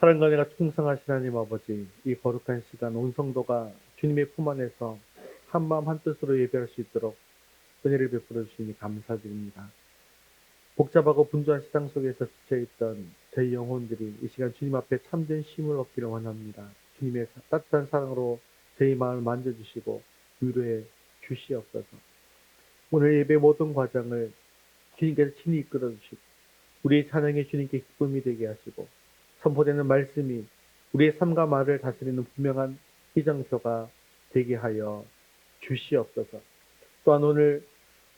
사랑과 은혜가 충성하신 하나님 아버지, 이 거룩한 시간 온 성도가 주님의 품 안에서 한마음 한뜻으로 예배할 수 있도록 은혜를 베풀어 주시니 감사드립니다. 복잡하고 분주한 세상 속에서 지쳐있던 저희 영혼들이 이 시간 주님 앞에 참된 쉼을 얻기를 원합니다. 주님의 따뜻한 사랑으로 저희 마음을 만져주시고 위로해 주시옵소서. 오늘 예배 모든 과정을 주님께서 친히 이끌어 주시고 우리의 찬양이 주님께 기쁨이 되게 하시고 선포되는 말씀이 우리의 삶과 말을 다스리는 분명한 희정표가 되게 하여 주시옵소서. 또한 오늘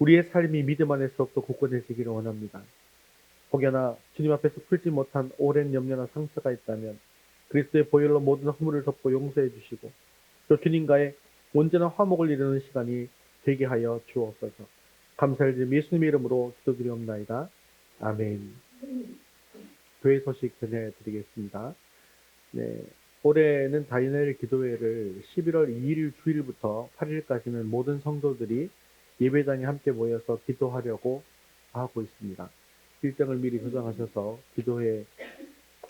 우리의 삶이 믿음 안에서부터 굳건해지기를 원합니다. 혹여나 주님 앞에서 풀지 못한 오랜 염려나 상처가 있다면 그리스도의 보혈로 모든 허물을 덮고 용서해 주시고 또 주님과의 온전한 화목을 이루는 시간이 되게 하여 주옵소서. 감사를 드리며 예수님의 이름으로 기도드리옵나이다. 아멘. 교회 소식 전해드리겠습니다. 네, 올해는 다이너일 기도회를 11월 2일 주일부터 8일까지는 모든 성도들이 예배당에 함께 모여서 기도하려고 하고 있습니다. 일정을 미리 조정하셔서 기도회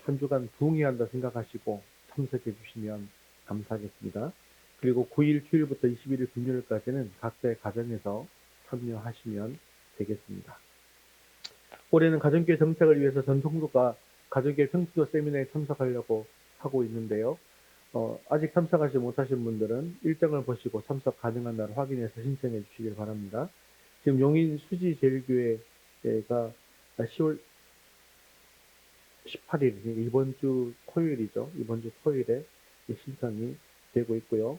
한 주간 부응해야 한다 생각하시고 참석해 주시면 감사하겠습니다. 그리고 9일 주일부터 21일 금요일까지는 각자의 가정에서 참여하시면 되겠습니다. 올해는 가정교회 정착을 위해서 전 성도가 가정교회 평신도 세미나에 참석하려고 하고 있는데요. 아직 참석하지 못하신 분들은 일정을 보시고 참석 가능한 날 확인해서 신청해 주시길 바랍니다. 지금 용인 수지 제일교회가 10월 18일, 이번 주 토요일이죠. 이번 주 토요일에 신청이 되고 있고요.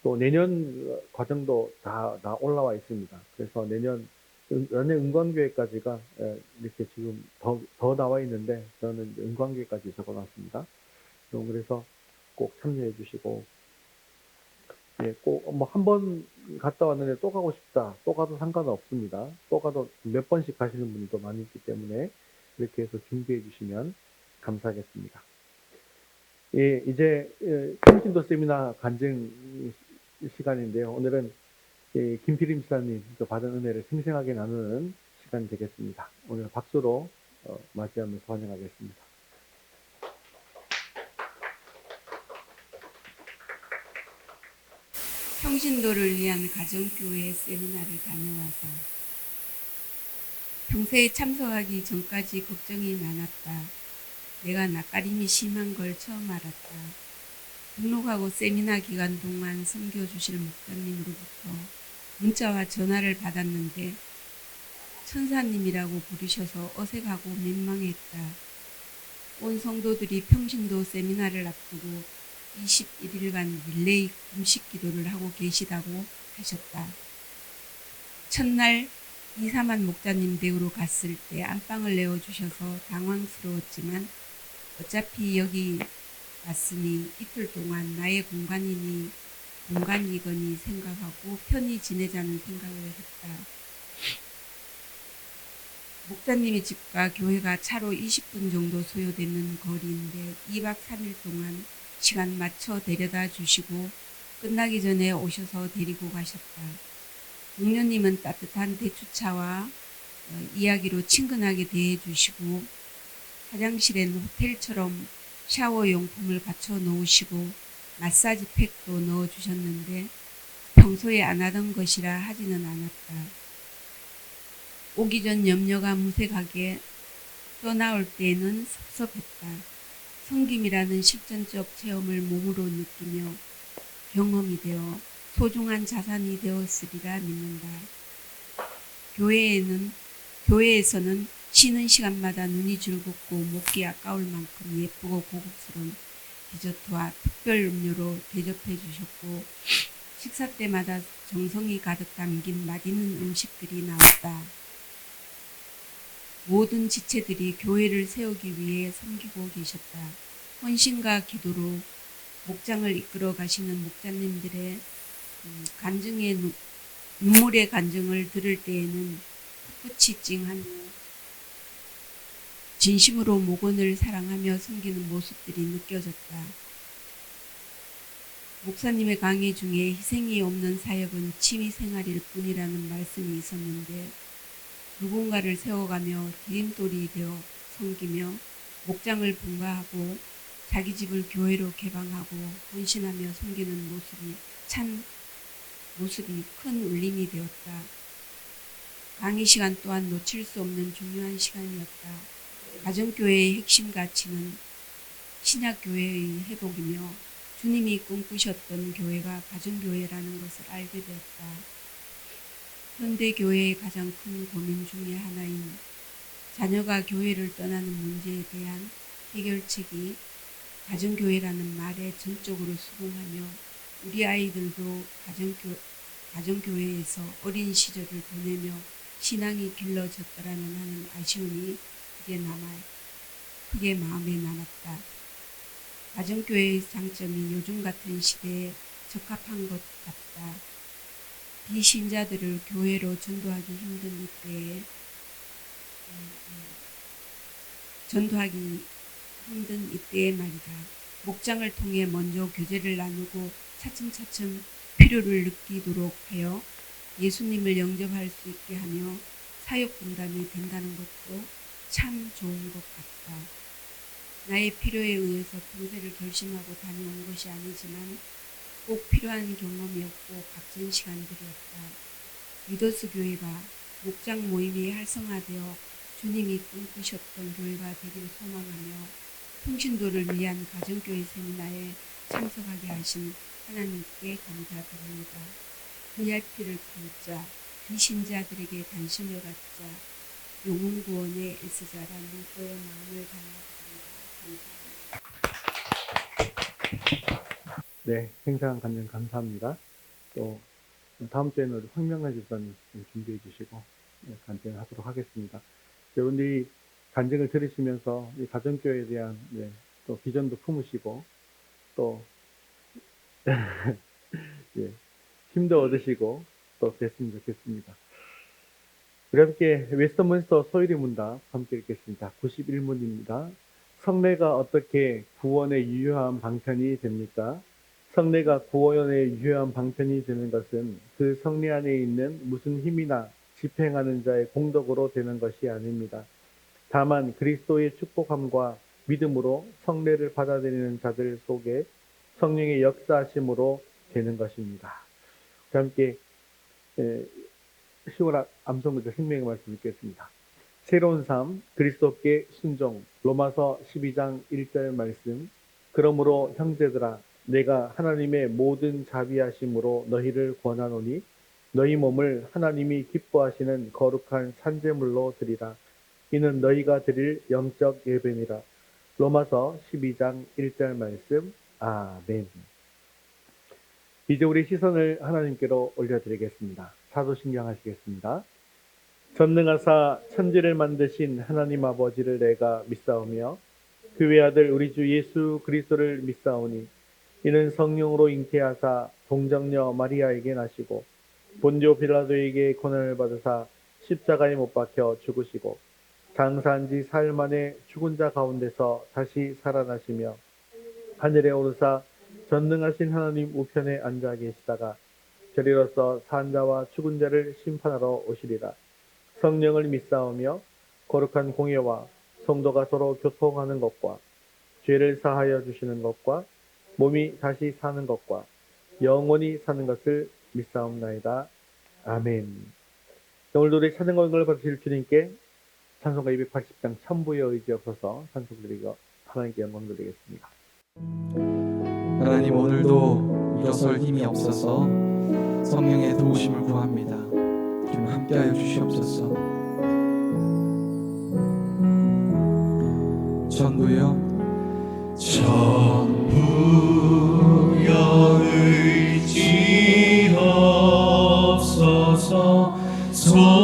또 내년 과정도 다 올라와 있습니다. 그래서 내년 은광교회까지가 이렇게 지금 더 나와 있는데 저는 은광교회까지 적어놨습니다. 그래서 꼭 참여해 주시고, 꼭 뭐 한 번 갔다 왔는데 또 가고 싶다, 또 가도 상관은 없습니다. 또 가도 몇 번씩 가시는 분들도 많이 있기 때문에 이렇게 해서 준비해 주시면 감사하겠습니다. 이제 평신도 세미나 간증 시간인데요. 오늘은 김필임 목사님 받은 은혜를 생생하게 나누는 시간이 되겠습니다. 오늘 박수로 맞이하면서 환영하겠습니다. 평신도를 위한 가정교회 세미나를 다녀와서 평소에 참석하기 전까지 걱정이 많았다. 내가 낯가림이 심한 걸 처음 알았다. 등록하고 세미나 기간 동안 섬겨주실 목사님으로부터 문자와 전화를 받았는데 천사님이라고 부르셔서 어색하고 민망했다. 온 성도들이 평신도 세미나를 앞두고 21일간 릴레이 금식 기도를 하고 계시다고 하셨다. 첫날 이사만 목자님 댁으로 갔을 때 안방을 내어주셔서 당황스러웠지만 어차피 여기 왔으니 이틀 동안 나의 공간이거니 생각하고 편히 지내자는 생각을 했다. 목자님의 집과 교회가 차로 20분 정도 소요되는 거리인데 2박 3일 동안 시간 맞춰 데려다 주시고 끝나기 전에 오셔서 데리고 가셨다. 목녀님은 따뜻한 대추차와 이야기로 친근하게 대해주시고 화장실엔 호텔처럼 샤워 용품을 갖춰 놓으시고 마사지 팩도 넣어주셨는데 평소에 안 하던 것이라 하지는 않았다. 오기 전 염려가 무색하게 떠나올 때에는 섭섭했다. 섬김이라는 실전적 체험을 몸으로 느끼며 경험이 되어 소중한 자산이 되었으리라 믿는다. 교회에서는 쉬는 시간마다 눈이 즐겁고 먹기 아까울 만큼 예쁘고 고급스러운 디저트와 특별 음료로 대접해 주셨고 식사 때마다 정성이 가득 담긴 맛있는 음식들이 나왔다. 모든 지체들이 교회를 세우기 위해 섬기고 계셨다. 헌신과 기도로 목장을 이끌어 가시는 목자님들의 눈물의 간증을 들을 때에는 풋풋이 찡하며 진심으로 목원을 사랑하며 섬기는 모습들이 느껴졌다. 목사님의 강의 중에 희생이 없는 사역은 취미생활일 뿐이라는 말씀이 있었는데 누군가를 세워가며 디딤돌이 되어 섬기며 목장을 분가하고 자기 집을 교회로 개방하고 헌신하며 섬기는 모습이 큰 울림이 되었다. 강의 시간 또한 놓칠 수 없는 중요한 시간이었다. 가정교회의 핵심 가치는 신약교회의 회복이며 주님이 꿈꾸셨던 교회가 가정교회라는 것을 알게 되었다. 현대교회의 가장 큰 고민 중의 하나인 자녀가 교회를 떠나는 문제에 대한 해결책이 가정교회라는 말에 전적으로 수긍하며 우리 아이들도 가정교회에서 어린 시절을 보내며 신앙이 길러졌다라는 하는 아쉬움이 크게 마음에 남았다. 가정교회의 장점이 요즘 같은 시대에 적합한 것 같다. 비신자들을 교회로 전도하기 힘든 이때에 말이다. 목장을 통해 먼저 교제를 나누고 차츰차츰 필요를 느끼도록 하여 예수님을 영접할 수 있게 하며 사역 분담이 된다는 것도 참 좋은 것 같다. 나의 필요에 의해서 평생을 결심하고 다녀온 것이 아니지만 꼭 필요한 경험이었고 값진 시간들이었다. 리더스 교회가 목장 모임이 활성화되어 주님이 꿈꾸셨던 교회가 되길 소망하며 통신도를 위한 가정교회 세미나에 참석하게 하신 하나님께 감사드립니다. VIP를 품자, 비신자들에게 관심을 갖자, 영혼구원에 애쓰자라는 그의 마음을 담아드립니다. 감사합니다. 네, 생생한 간증 감사합니다. 또 다음 주에는 우리 황명란 집사님 준비해 주시고 간증을 하도록 하겠습니다. 여러분들이 간증을 들으시면서 이 가정교회에 대한 또 비전도 품으시고 또 예, 힘도 얻으시고 또 됐으면 좋겠습니다. 우리 함께 웨스터민스터 소율의 문답 함께 읽겠습니다. 91문입니다. 성례가 어떻게 구원의 유효한 방편이 됩니까? 성례가 구원의 유효한 방편이 되는 것은 그 성례 안에 있는 무슨 힘이나 집행하는 자의 공덕으로 되는 것이 아닙니다. 다만 그리스도의 축복함과 믿음으로 성례를 받아들이는 자들 속에 성령의 역사하심으로 되는 것입니다. 함께 시골 암송구절 생명의 말씀 읽겠습니다. 새로운 삶, 그리스도께 순종, 로마서 12장 1절 말씀. 그러므로 형제들아, 내가 하나님의 모든 자비하심으로 너희를 권하노니 너희 몸을 하나님이 기뻐하시는 거룩한 산제물로 드리라. 이는 너희가 드릴 영적 예배니라. 로마서 12장 1절 말씀. 아멘. 이제 우리 시선을 하나님께로 올려드리겠습니다. 사도신경 하시겠습니다. 전능하사 천지를 만드신 하나님 아버지를 내가 믿사오며 그 외아들 우리 주 예수 그리스도를 믿사오니 이는 성령으로 잉태하사 동정녀 마리아에게 나시고 본디오 빌라도에게 고난을 받으사 십자가에 못 박혀 죽으시고 장사한 지 사흘 만에 죽은 자 가운데서 다시 살아나시며 하늘에 오르사 전능하신 하나님 우편에 앉아 계시다가 저리로서 산 자와 죽은 자를 심판하러 오시리라. 성령을 믿사오며 거룩한 공예와 성도가 서로 교통하는 것과 죄를 사하여 주시는 것과 몸이 다시 사는 것과 영원히 사는 것을 믿사옵나이다. 아멘. 오늘도 우리 찬양 건강을 받으실 주님께 찬송가 280장 천부의 의지 없어서 찬송드리고 하나님께 영광 드리겠습니다. 하나님, 오늘도 일어설 힘이 없어서 성령의 도우심을 구합니다. 좀 함께하여 주시옵소서. 전부여 의지 없어서 손들고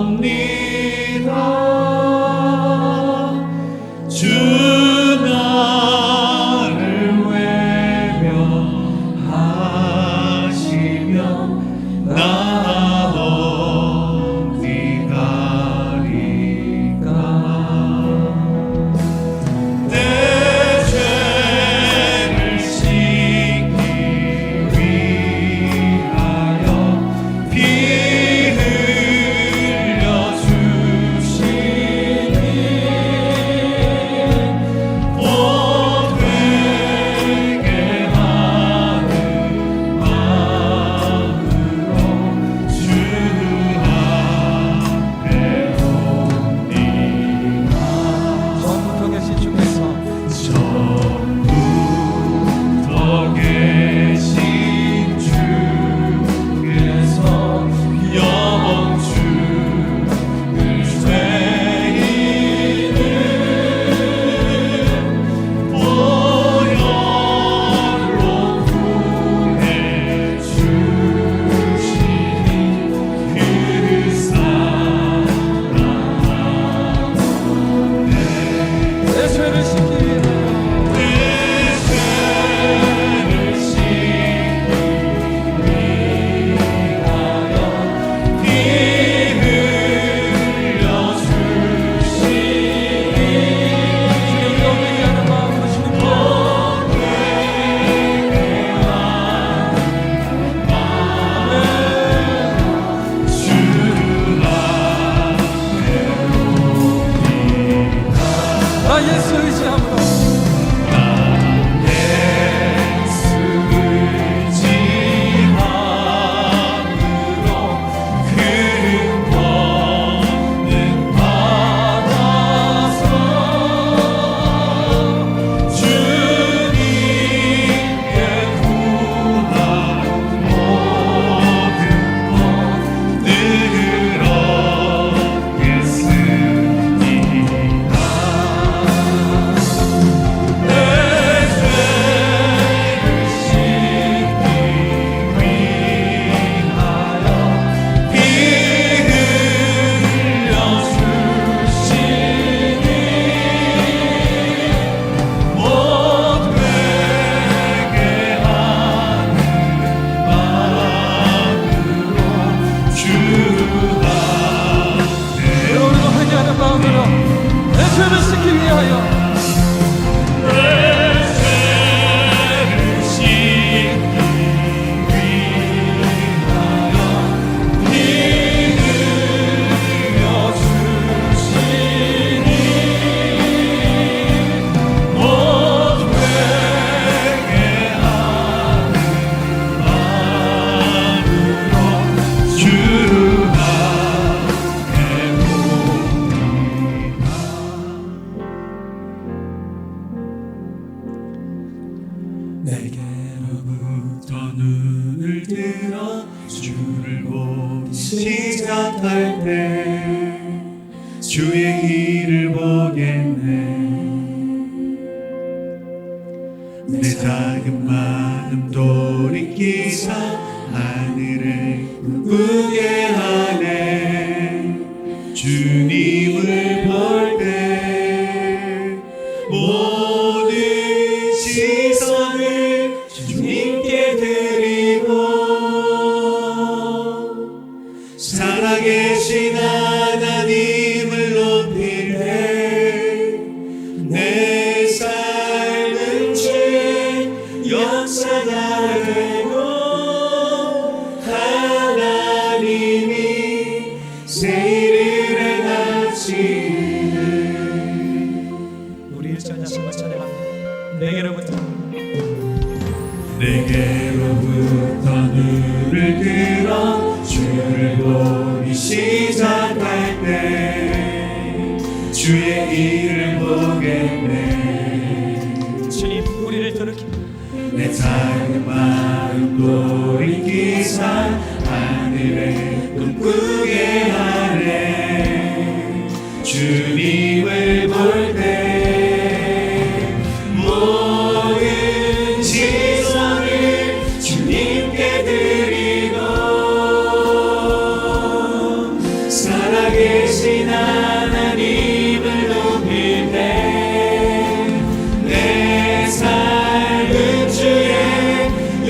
옵니다. 주 나를 외면하시면 나 어디 가리까. 예수 의지함으로 예수 의지함으로 그 권능 받아서 주님께 구한 모든 것 늘 얻겠습니다. 내 죄를 씻기 위하여 피 흘려 주시니 못 되게 하는 마음으로 주 앞에 오늘도 회개하는 마음으로 내 죄를 씻기 위하여 내 죄를 씻기 위하여 피 흘려 주시니 못 되게 하는 마음으로 주 앞에 내게로부터 눈을 들어 주를 보기 시작할 때 주의 일을 보겠네. 내 작은 마음 돌이키사 하늘을 꿈꾸게 하네. 주님을 볼 때 모든 시선을 주님께 드리고 살아계신 하나님을 높일 때 내 삶은 주의 역사가 되고 하나님이 새 일을 행하시네. 우리 일전 자신을 찬양합니다. 내게로부터 눈을 들어 주를 보기 시작할 때 주의 일을 보겠네. 주님 우리를 돌이켜 내 작은 마음 돌이키사 하늘에 꿈꾸게 하네. 주님을 볼 때 모든 시선을 주님께 드리고 살아계신 하나님을 높일 때 내 삶은 주의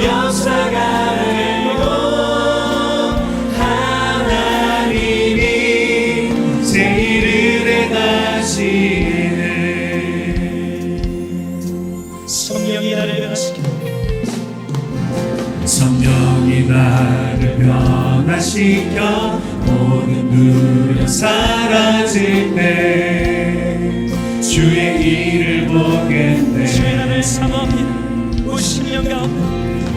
역사가 되고 하나님이 새 일을 행하시네. 성령이 나를 변화시켜 성령이 나를 변화시켜 모든 두려움 사라질 때 주의 일을 보겠네. 주의 나를 사모합니다. 50년 가운데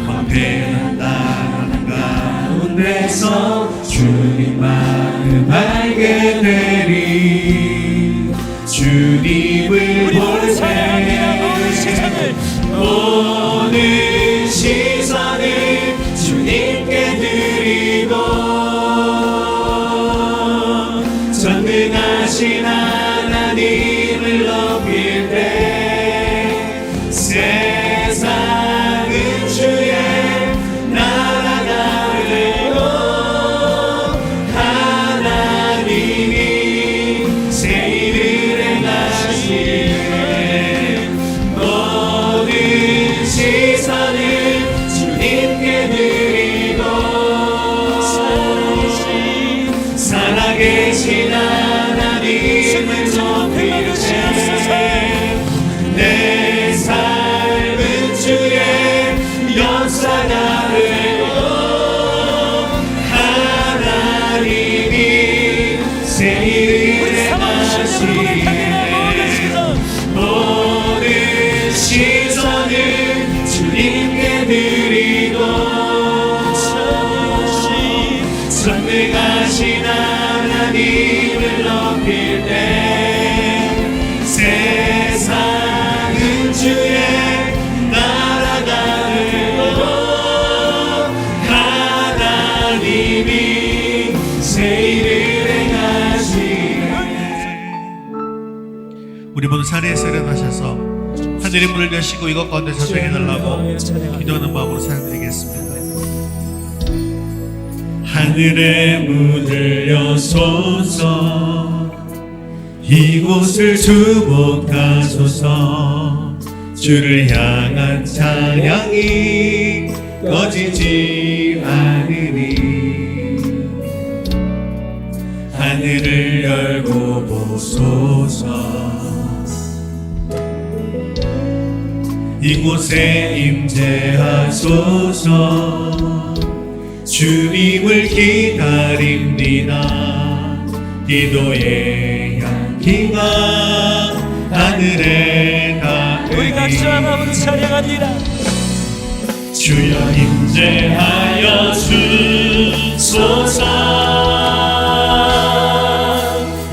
황폐한 땅 가운데서 주님 마음 알게 되리. 주님을 우리 볼 모든 사랑이라 모든 때 세상을 모든 시선을 주님께 드리고 전능하신 하나님을 높일 때 세상은 주의 나라가 되고 하나님이 새 일을 행하시네. 모든 시선을 주님께 우리 모두 자리에서 일어나셔서 하늘의 문을 여시고 이것 가운데 저장해달라고 기도하는 마음으로 찬양드리겠습니다. 하늘의 문을 여소서 이곳을 주목하소서 주를 향한 찬양이 꺼지지 않으니 하늘을 열고 보소서 이곳에 임재하소서 주님을 기다립니다. 기도의 향기가 하늘에 우리 같이 닿으니 하나님을 찬양하리라. 주여 임재하여 주소서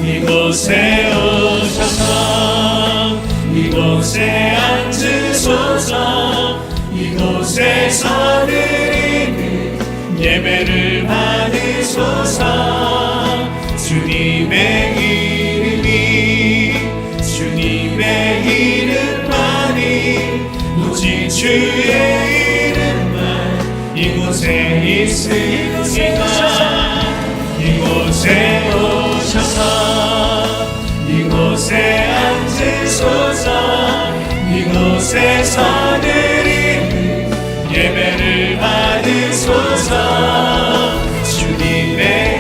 이곳에 오셔서 이곳에 앉으소서 이곳에서 드리는 예배를 받으소서 주님의 주님의 이름만이 오직 주의 이름만 이곳에 있으니까 이곳에 오셔서 이곳에 앉으소서 이곳에서 드리는 예배를 받으소서 주님의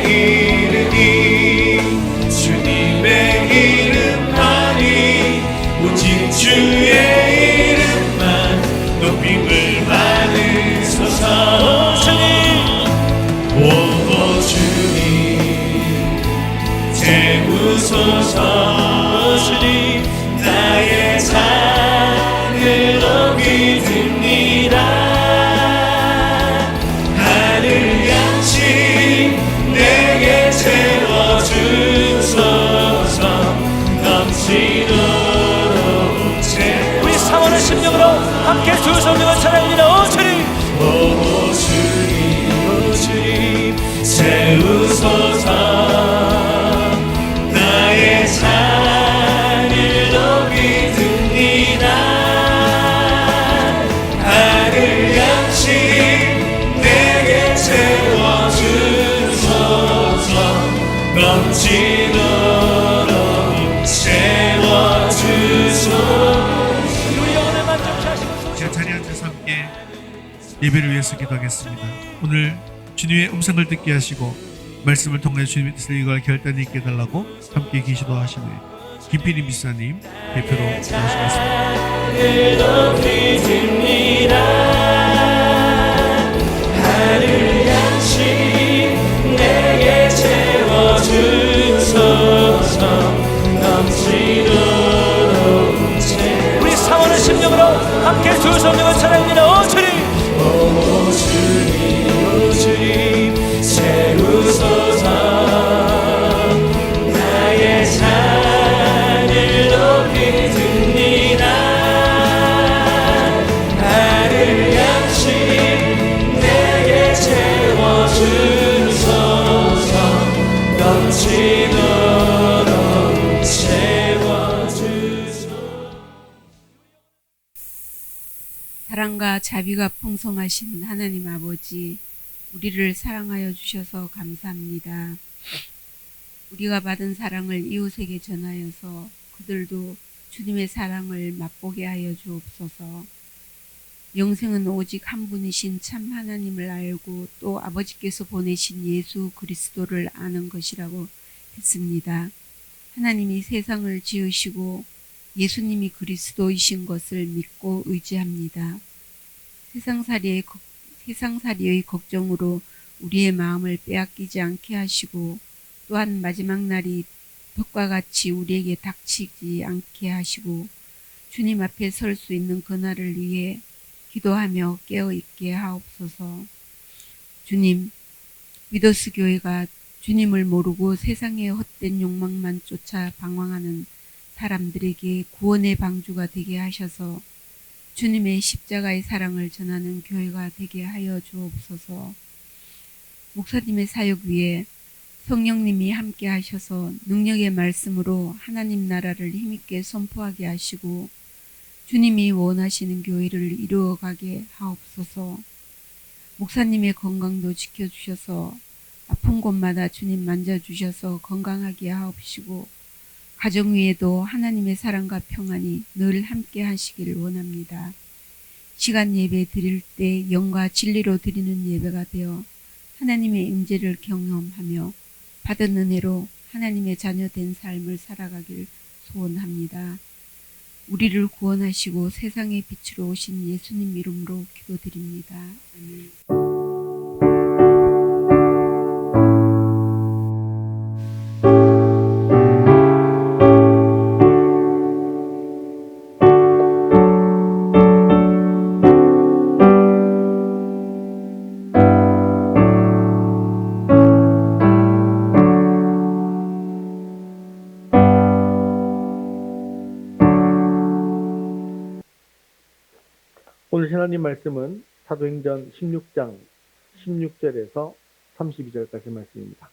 이름만이 오직 주의 이름만 높임을 받으소서 오 주님 채우소서 주님 나의 잔을 높이 듭니다 하늘 양식 내게 채워주소서 넘치도록 우리 사모하는 심령으로 함께 두 성령을 찬양합니다. 오 주님, 오 주님 채우소서 나의 잔을 높이 듭니다 하늘 양식 내게 채워주소서 넘치도록 채워주소서 우리 영혼을 만족케 하시고 제가 자리에 앉아서 함께 예배를 위해서 기도하겠습니다. 오늘 주님의 음성을 듣게 하시고 말씀을 통해 주님의 뜻을 이걸 결단이 있게 해달라고 함께 기도하시는 김필희 미사님 대표로 나오시겠습니다. 하늘 높이 듭니다. 하늘 양식 내게 채워주소서 넘치도록 우리 사모하는 심령으로 함께 두 성령을 찬양합니다. 오 주님, 오 주님 채우소서 나의 잔을 높이 듭니다 하늘 양식 내게 채워주소서 넘치도록 채워주소서 사랑과 자비가 풍성하신 하나님 아버지, 우리를 사랑하여 주셔서 감사합니다. 우리가 받은 사랑을 이웃에게 전하여서 그들도 주님의 사랑을 맛보게 하여 주옵소서. 영생은 오직 한 분이신 참 하나님을 알고 또 아버지께서 보내신 예수 그리스도를 아는 것이라고 했습니다. 하나님이 세상을 지으시고 예수님이 그리스도이신 것을 믿고 의지합니다. 세상살이의 걱정으로 우리의 마음을 빼앗기지 않게 하시고 또한 마지막 날이 벽과 같이 우리에게 닥치지 않게 하시고 주님 앞에 설 수 있는 그날을 위해 기도하며 깨어있게 하옵소서. 주님, 위더스 교회가 주님을 모르고 세상의 헛된 욕망만 쫓아 방황하는 사람들에게 구원의 방주가 되게 하셔서 주님의 십자가의 사랑을 전하는 교회가 되게 하여 주옵소서. 목사님의 사역 위에 성령님이 함께 하셔서 능력의 말씀으로 하나님 나라를 힘있게 선포하게 하시고 주님이 원하시는 교회를 이루어가게 하옵소서. 목사님의 건강도 지켜주셔서 아픈 곳마다 주님 만져주셔서 건강하게 하옵시고 가정 위에도 하나님의 사랑과 평안이 늘 함께 하시기를 원합니다. 시간 예배 드릴 때 영과 진리로 드리는 예배가 되어 하나님의 임재를 경험하며 받은 은혜로 하나님의 자녀된 삶을 살아가길 소원합니다. 우리를 구원하시고 세상의 빛으로 오신 예수님 이름으로 기도드립니다. 아멘. 오늘 하나님 말씀은 사도행전 16장 16절에서 32절까지 말씀입니다.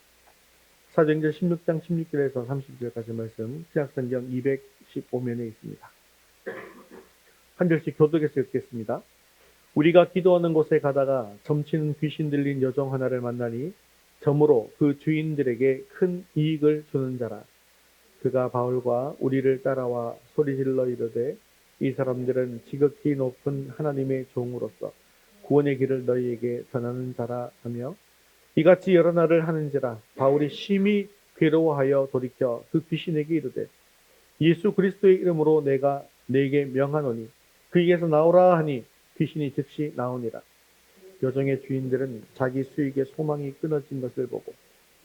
사도행전 16장 16절에서 32절까지 말씀 신약성경 215면에 있습니다. 한 절씩 교독해서 읽겠습니다. 우리가 기도하는 곳에 가다가 점치는 귀신 들린 여종 하나를 만나니 점으로 그 주인들에게 큰 이익을 주는 자라. 그가 바울과 우리를 따라와 소리질러 이르되 이 사람들은 지극히 높은 하나님의 종으로서 구원의 길을 너희에게 전하는 자라 하며 이같이 여러 날을 하는지라. 바울이 심히 괴로워하여 돌이켜 그 귀신에게 이르되 예수 그리스도의 이름으로 내가 네게 명하노니 그에게서 나오라 하니 귀신이 즉시 나오니라. 여종의 주인들은 자기 수익의 소망이 끊어진 것을 보고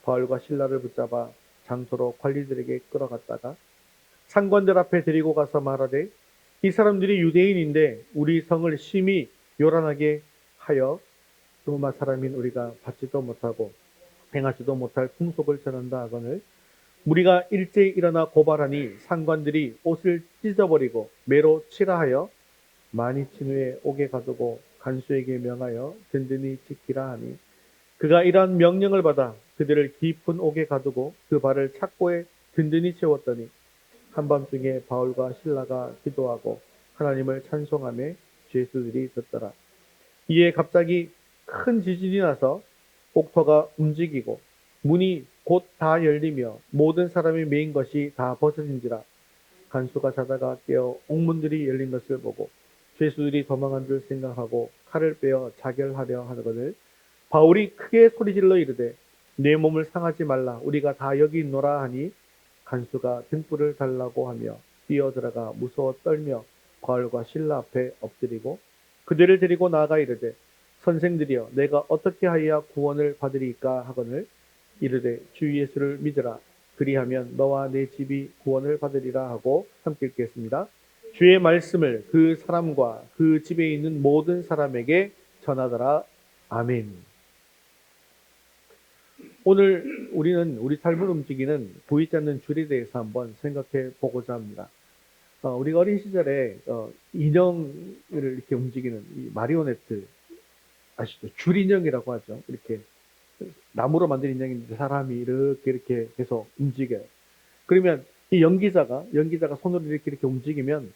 바울과 실라를 붙잡아 장소로 관리들에게 끌어갔다가 상관들 앞에 데리고 가서 말하되 이 사람들이 유대인인데 우리 성을 심히 요란하게 하여 로마 사람인 우리가 받지도 못하고 행하지도 못할 풍속을 전한다 하거늘 우리가 일제히 일어나 고발하니 상관들이 옷을 찢어버리고 매로 치라 하여 많이 친 후에 옥에 가두고 간수에게 명하여 든든히 지키라 하니 그가 이러한 명령을 받아 그들을 깊은 옥에 가두고 그 발을 착고에 든든히 채웠더니 한밤중에 바울과 실라가 기도하고 하나님을 찬송하며 죄수들이 듣더라. 이에 갑자기 큰 지진이 나서 옥토가 움직이고 문이 곧 다 열리며 모든 사람이 메인 것이 다 벗어진지라. 간수가 자다가 깨어 옥문들이 열린 것을 보고 죄수들이 도망한 줄 생각하고 칼을 빼어 자결하려 하거늘 바울이 크게 소리질러 이르되 내 몸을 상하지 말라 우리가 다 여기 있노라 하니 간수가 등불을 달라고 하며 뛰어들어가 무서워 떨며 바울과 실라 앞에 엎드리고 그들을 데리고 나아가 이르되 선생들이여 내가 어떻게 하여야 구원을 받으리까 하거늘 이르되 주 예수를 믿으라 그리하면 너와 내 집이 구원을 받으리라 하고 함께 읽겠습니다. 주의 말씀을 그 사람과 그 집에 있는 모든 사람에게 전하더라. 아멘. 오늘 우리는 우리 삶을 움직이는 보이지 않는 줄에 대해서 한번 생각해 보고자 합니다. 우리가 어린 시절에 인형을 이렇게 움직이는 이 마리오네트 아시죠? 줄 인형이라고 하죠. 이렇게 나무로 만든 인형인데 사람이 이렇게 계속 움직여요. 그러면 이 연기자가 손으로 이렇게 움직이면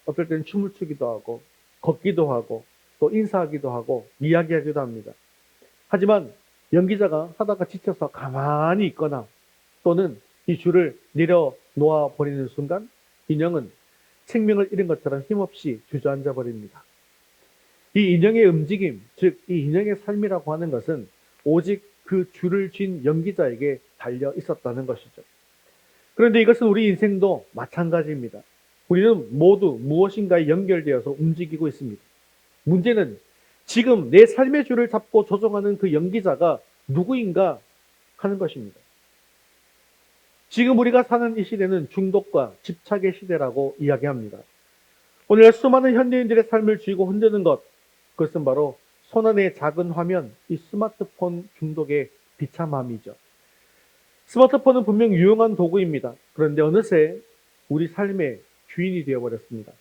어떨 때는 춤을 추기도 하고 걷기도 하고 또 인사하기도 하고 이야기하기도 합니다. 하지만 연기자가 하다가 지쳐서 가만히 있거나 또는 이 줄을 내려놓아 버리는 순간 인형은 생명을 잃은 것처럼 힘없이 주저앉아 버립니다. 이 인형의 움직임, 즉 이 인형의 삶이라고 하는 것은 오직 그 줄을 쥔 연기자에게 달려 있었다는 것이죠. 그런데 이것은 우리 인생도 마찬가지입니다. 우리는 모두 무엇인가에 연결되어서 움직이고 있습니다. 문제는 지금 내 삶의 줄을 잡고 조종하는 그 연기자가 누구인가 하는 것입니다. 지금 우리가 사는 이 시대는 중독과 집착의 시대라고 이야기합니다. 오늘 수많은 현대인들의 삶을 쥐고 흔드는 것, 그것은 바로 손안의 작은 화면, 이 스마트폰 중독의 비참함이죠. 스마트폰은 분명 유용한 도구입니다. 그런데 어느새 우리 삶의 주인이 되어버렸습니다.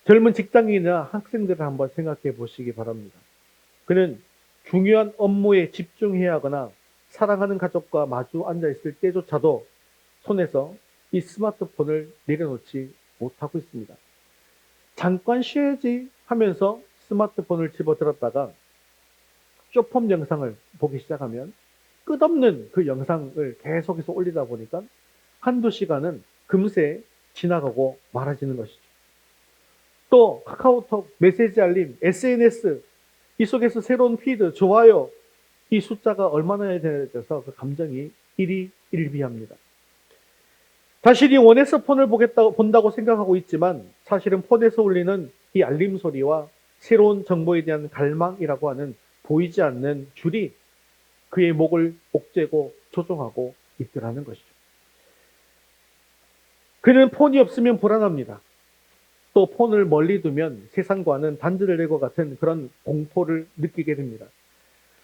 젊은 직장인이나 학생들을 한번 생각해 보시기 바랍니다. 그는 중요한 업무에 집중해야 하거나 사랑하는 가족과 마주 앉아 있을 때조차도 손에서 이 스마트폰을 내려놓지 못하고 있습니다. 잠깐 쉬어야지 하면서 스마트폰을 집어들었다가 쇼폼 영상을 보기 시작하면 끝없는 그 영상을 계속해서 올리다 보니까 한두 시간은 금세 지나가고 말아지는 것이죠. 또 카카오톡, 메시지 알림, SNS 이 속에서 새로운 피드, 좋아요 이 숫자가 얼마나 해야 되어서 그 감정이 일희일비합니다. 자신이 원해서 폰을 본다고 생각하고 있지만 사실은 폰에서 울리는 이 알림 소리와 새로운 정보에 대한 갈망이라고 하는 보이지 않는 줄이 그의 목을 옥죄고 조종하고 있더라는 것이죠. 그는 폰이 없으면 불안합니다. 또 폰을 멀리 두면 세상과는 단절이 될 것 같은 그런 공포를 느끼게 됩니다.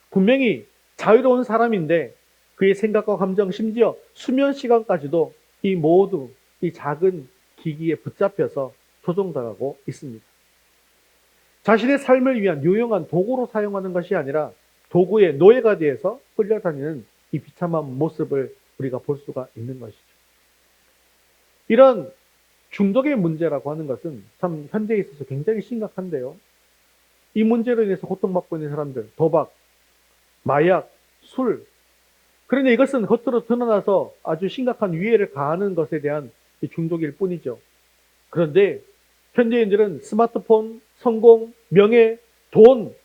분명히 자유로운 사람인데 그의 생각과 감정, 심지어 수면 시간까지도 이 모두 이 작은 기기에 붙잡혀서 조종당하고 있습니다. 자신의 삶을 위한 유용한 도구로 사용하는 것이 아니라 도구의 노예가 되어서 끌려다니는 이 비참한 모습을 우리가 볼 수가 있는 것이죠. 이런 중독의 문제라고 하는 것은 참 현대에 있어서 굉장히 심각한데요. 이 문제로 인해서 고통받고 있는 사람들, 도박, 마약, 술, 그런데 이것은 겉으로 드러나서 아주 심각한 위해를 가하는 것에 대한 중독일 뿐이죠. 그런데 현대인들은 스마트폰, 성공, 명예, 돈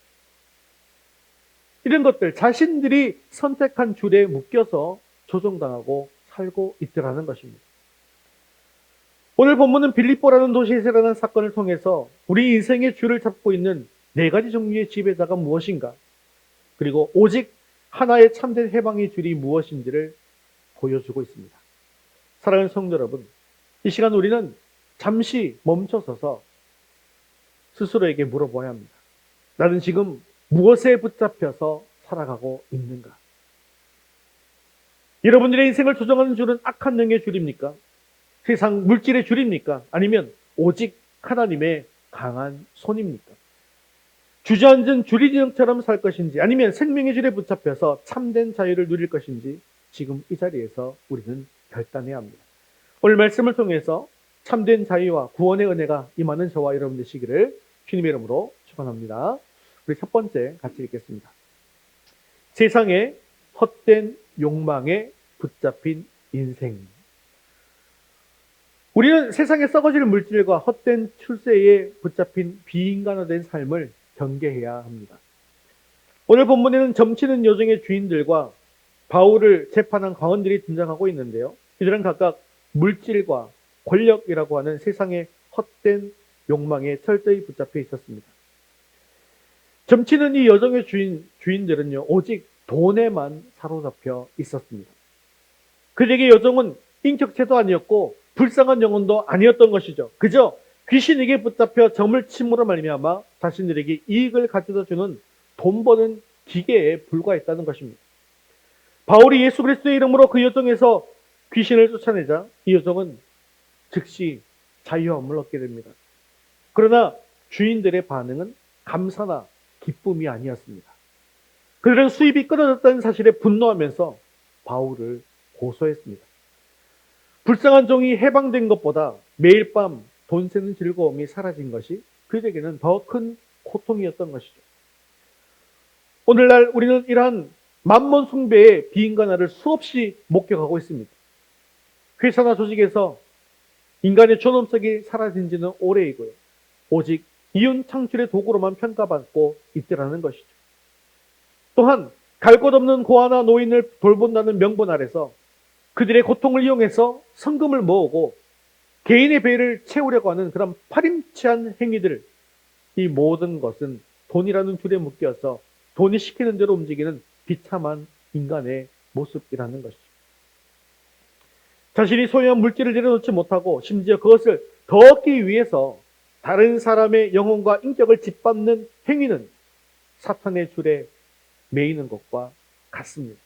이런 것들 자신들이 선택한 줄에 묶여서 조종당하고 살고 있더라는 것입니다. 오늘 본문은 빌립보라는 도시에서 일어난 사건을 통해서 우리 인생의 줄을 잡고 있는 네 가지 종류의 지배자가 무엇인가, 그리고 오직 하나의 참된 해방의 줄이 무엇인지를 보여주고 있습니다. 사랑하는 성도 여러분, 이 시간 우리는 잠시 멈춰서서 스스로에게 물어봐야 합니다. 나는 지금 무엇에 붙잡혀서 살아가고 있는가? 여러분들의 인생을 조정하는 줄은 악한 영의 줄입니까? 세상 물질의 줄입니까? 아니면 오직 하나님의 강한 손입니까? 주저앉은 줄이정처럼 살 것인지, 아니면 생명의 줄에 붙잡혀서 참된 자유를 누릴 것인지 지금 이 자리에서 우리는 결단해야 합니다. 오늘 말씀을 통해서 참된 자유와 구원의 은혜가 임하는 저와 여러분 되시기를 주님의 이름으로 축원합니다. 우리 첫 번째 같이 읽겠습니다. 세상의 헛된 욕망에 붙잡힌 인생. 우리는 세상의 썩어질 물질과 헛된 출세에 붙잡힌 비인간화된 삶을 경계해야 합니다. 오늘 본문에는 점치는 요정의 주인들과 바울을 재판한 관원들이 등장하고 있는데요. 이들은 각각 물질과 권력이라고 하는 세상의 헛된 욕망에 철저히 붙잡혀 있었습니다. 점치는 이 여정의 주인들은요, 오직 돈에만 사로잡혀 있었습니다. 그에게 여정은 인격체도 아니었고 불쌍한 영혼도 아니었던 것이죠. 그저 귀신에게 붙잡혀 점을 침으로 말미암아 자신들에게 이익을 가져다 주는 돈 버는 기계에 불과했다는 것입니다. 바울이 예수 그리스도의 이름으로 그 여정에서 귀신을 쫓아내자 이 여정은 즉시 자유함을 얻게 됩니다. 그러나 주인들의 반응은 감사나 기쁨이 아니었습니다. 그들은 수입이 끊어졌다는 사실에 분노하면서 바울을 고소했습니다. 불쌍한 종이 해방된 것보다 매일 밤 돈 세는 즐거움이 사라진 것이 그들에게는 더 큰 고통이었던 것이죠. 오늘날 우리는 이러한 만몬 숭배의 비인간화를 수없이 목격하고 있습니다. 회사나 조직에서 인간의 존엄성이 사라진 지는 오래이고요. 오직 이윤 창출의 도구로만 평가받고 있더라는 것이죠. 또한 갈 것 없는 고아나 노인을 돌본다는 명분 아래서 그들의 고통을 이용해서 성금을 모으고 개인의 배를 채우려고 하는 그런 파렴치한 행위들, 이 모든 것은 돈이라는 줄에 묶여서 돈이 시키는 대로 움직이는 비참한 인간의 모습이라는 것이죠. 자신이 소유한 물질을 내려놓지 못하고 심지어 그것을 더 얻기 위해서 다른 사람의 영혼과 인격을 짓밟는 행위는 사탄의 줄에 매이는 것과 같습니다.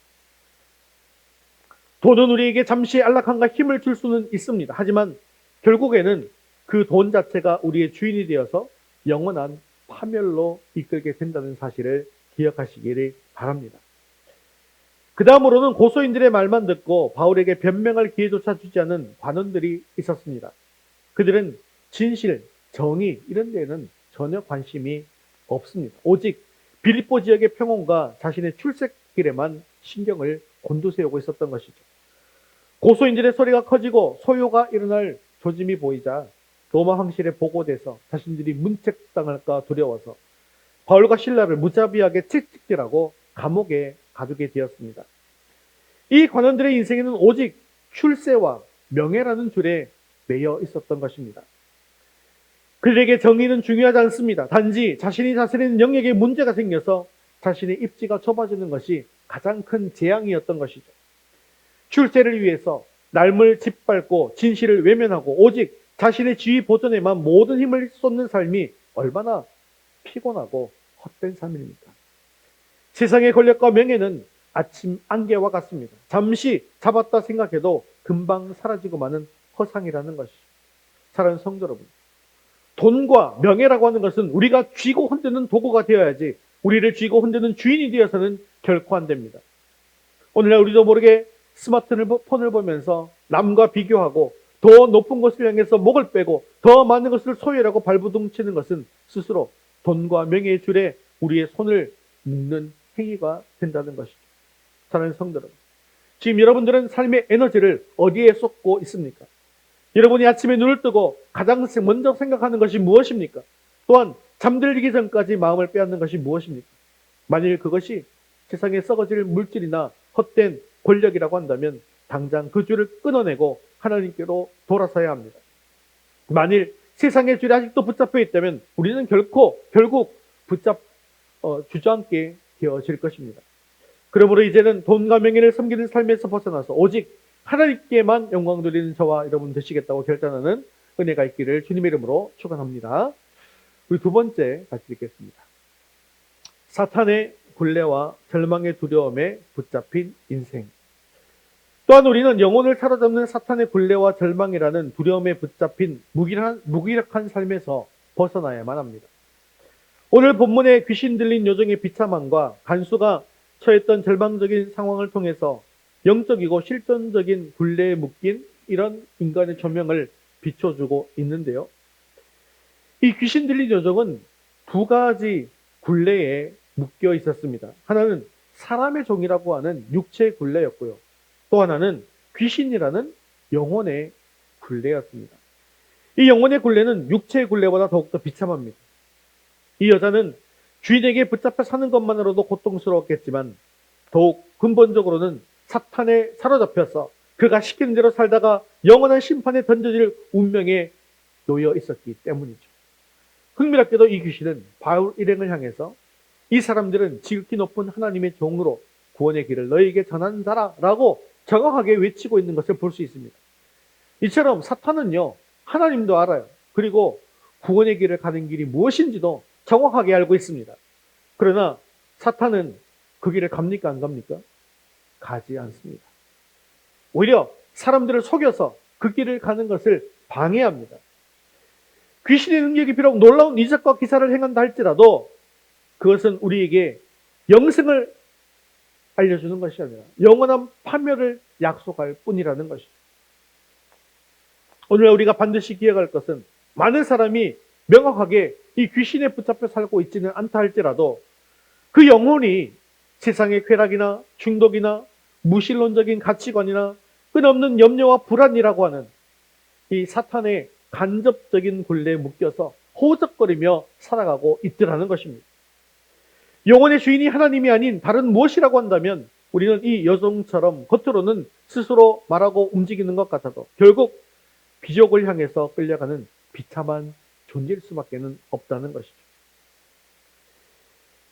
돈은 우리에게 잠시 안락함과 힘을 줄 수는 있습니다. 하지만 결국에는 그 돈 자체가 우리의 주인이 되어서 영원한 파멸로 이끌게 된다는 사실을 기억하시기를 바랍니다. 그 다음으로는 고소인들의 말만 듣고 바울에게 변명할 기회조차 주지 않은 관원들이 있었습니다. 그들은 진실, 정의 이런 데에는 전혀 관심이 없습니다. 오직 빌립보 지역의 평온과 자신의 출세길에만 신경을 곤두세우고 있었던 것이죠. 고소인들의 소리가 커지고 소요가 일어날 조짐이 보이자 로마 황실에 보고돼서 자신들이 문책당할까 두려워서 바울과 실라를 무자비하게 채찍질하고 감옥에 가두게 되었습니다. 이 관원들의 인생에는 오직 출세와 명예라는 줄에 매여 있었던 것입니다. 그들에게 정의는 중요하지 않습니다. 단지 자신의 영역에 문제가 생겨서 자신의 입지가 좁아지는 것이 가장 큰 재앙이었던 것이죠. 출세를 위해서 남을 짓밟고 진실을 외면하고 오직 자신의 지위 보존에만 모든 힘을 쏟는 삶이 얼마나 피곤하고 헛된 삶입니까? 세상의 권력과 명예는 아침 안개와 같습니다. 잠시 잡았다 생각해도 금방 사라지고 마는 허상이라는 것이죠. 사랑하는 성도 여러분, 돈과 명예라고 하는 것은 우리가 쥐고 흔드는 도구가 되어야지 우리를 쥐고 흔드는 주인이 되어서는 결코 안 됩니다. 오늘날 우리도 모르게 스마트폰을 보면서 남과 비교하고 더 높은 것을 향해서 목을 빼고 더 많은 것을 소유하고 발부둥치는 것은 스스로 돈과 명예의 줄에 우리의 손을 묶는 행위가 된다는 것이죠. 사랑하는 성도 여러분, 지금 여러분들은 삶의 에너지를 어디에 쏟고 있습니까? 여러분이 아침에 눈을 뜨고 가장 먼저 생각하는 것이 무엇입니까? 또한 잠들기 전까지 마음을 빼앗는 것이 무엇입니까? 만일 그것이 세상에 썩어질 물질이나 헛된 권력이라고 한다면 당장 그 줄을 끊어내고 하나님께로 돌아서야 합니다. 만일 세상의 줄에 아직도 붙잡혀 있다면 우리는 결국 주저앉게 되어질 것입니다. 그러므로 이제는 돈과 명예를 섬기는 삶에서 벗어나서 오직 하나님께만 영광 돌리는 저와 여러분 되시겠다고 결단하는 은혜가 있기를 주님의 이름으로 축원합니다. 우리 두 번째 같이 읽겠습니다. 사탄의 굴레와 절망의 두려움에 붙잡힌 인생. 또한 우리는 영혼을 사로잡는 사탄의 굴레와 절망이라는 두려움에 붙잡힌 무기력한 삶에서 벗어나야만 합니다. 오늘 본문의 귀신 들린 요정의 비참함과 간수가 처했던 절망적인 상황을 통해서 영적이고 실존적인 굴레에 묶인 이런 인간의 조명을 비춰주고 있는데요. 이 귀신 들린 요정은 두 가지 굴레에 묶여 있었습니다. 하나는 사람의 종이라고 하는 육체의 굴레였고요. 또 하나는 귀신이라는 영혼의 굴레였습니다. 이 영혼의 굴레는 육체의 굴레보다 더욱더 비참합니다. 이 여자는 주인에게 붙잡혀 사는 것만으로도 고통스러웠겠지만 더욱 근본적으로는 사탄에 사로잡혀서 그가 시키는 대로 살다가 영원한 심판에 던져질 운명에 놓여 있었기 때문이죠. 흥미롭게도 이 귀신은 바울 일행을 향해서 이 사람들은 지극히 높은 하나님의 종으로 구원의 길을 너희에게 전하는 자라라고 정확하게 외치고 있는 것을 볼 수 있습니다. 이처럼 사탄은요, 하나님도 알아요. 그리고 구원의 길을 가는 길이 무엇인지도 정확하게 알고 있습니다. 그러나 사탄은 그 길을 갑니까 안 갑니까? 가지 않습니다. 오히려 사람들을 속여서 그 길을 가는 것을 방해합니다. 귀신의 능력이 비록 놀라운 이적과 기사를 행한다 할지라도 그것은 우리에게 영생을 알려주는 것이 아니라 영원한 파멸을 약속할 뿐이라는 것이죠. 오늘 우리가 반드시 기억할 것은 많은 사람이 명확하게 이 귀신에 붙잡혀 살고 있지는 않다 할지라도 그 영혼이 세상의 쾌락이나 중독이나 무신론적인 가치관이나 끝없는 염려와 불안이라고 하는 이 사탄의 간접적인 굴레에 묶여서 호적거리며 살아가고 있더라는 것입니다. 영혼의 주인이 하나님이 아닌 다른 무엇이라고 한다면 우리는 이 여종처럼 겉으로는 스스로 말하고 움직이는 것 같아도 결국 비족을 향해서 끌려가는 비참한 존재일 수밖에 없다는 것이죠.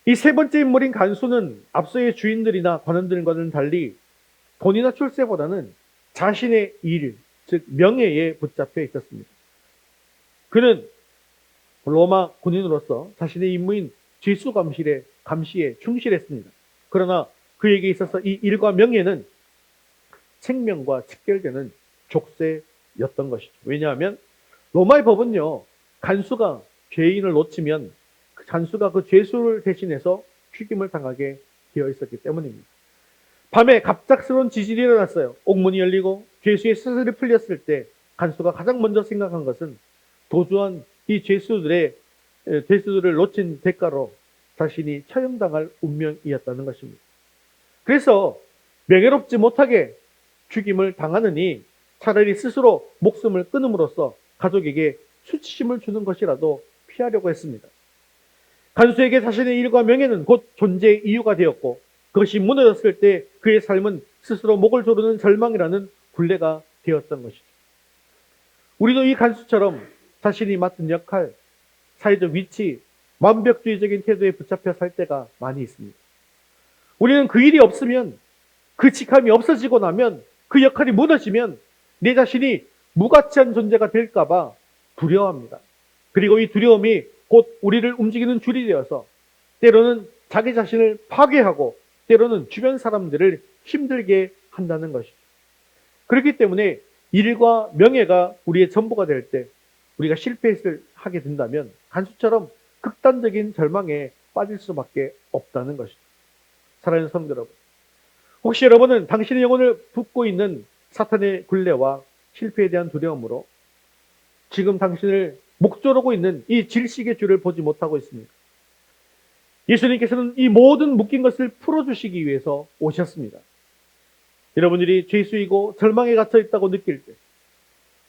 이 세 번째 인물인 간수는 앞서의 주인들이나 관원들과는 달리 돈이나 출세보다는 자신의 일, 즉 명예에 붙잡혀 있었습니다. 그는 로마 군인으로서 자신의 임무인 죄수 감시에 충실했습니다. 그러나 그에게 있어서 이 일과 명예는 생명과 직결되는 족쇄였던 것이죠. 왜냐하면 로마의 법은요, 간수가 죄인을 놓치면 간수가 그 죄수를 대신해서 죽임을 당하게 되어 있었기 때문입니다. 밤에 갑작스러운 지진이 일어났어요. 옥문이 열리고 죄수의 사슬이 풀렸을 때 간수가 가장 먼저 생각한 것은 도주한 이 죄수들을 놓친 대가로 자신이 처형당할 운명이었다는 것입니다. 그래서 명예롭지 못하게 죽임을 당하느니 차라리 스스로 목숨을 끊음으로써 가족에게 수치심을 주는 것이라도 피하려고 했습니다. 간수에게 자신의 일과 명예는 곧 존재의 이유가 되었고 그것이 무너졌을 때 그의 삶은 스스로 목을 조르는 절망이라는 굴레가 되었던 것이죠. 우리도 이 간수처럼 자신이 맡은 역할, 사회적 위치, 완벽주의적인 태도에 붙잡혀 살 때가 많이 있습니다. 우리는 그 일이 없으면, 그 직함이 없어지고 나면, 그 역할이 무너지면 내 자신이 무가치한 존재가 될까봐 두려워합니다. 그리고 이 두려움이 곧 우리를 움직이는 줄이 되어서 때로는 자기 자신을 파괴하고 때로는 주변 사람들을 힘들게 한다는 것이죠. 그렇기 때문에 일과 명예가 우리의 전부가 될 때 우리가 실패를 하게 된다면 간수처럼 극단적인 절망에 빠질 수밖에 없다는 것이죠. 사랑하는 성도 여러분, 혹시 여러분은 당신의 영혼을 붙고 있는 사탄의 굴레와 실패에 대한 두려움으로 지금 당신을 목조르고 있는 이 질식의 줄을 보지 못하고 있습니다. 예수님께서는 이 모든 묶인 것을 풀어주시기 위해서 오셨습니다. 여러분들이 죄수이고 절망에 갇혀 있다고 느낄 때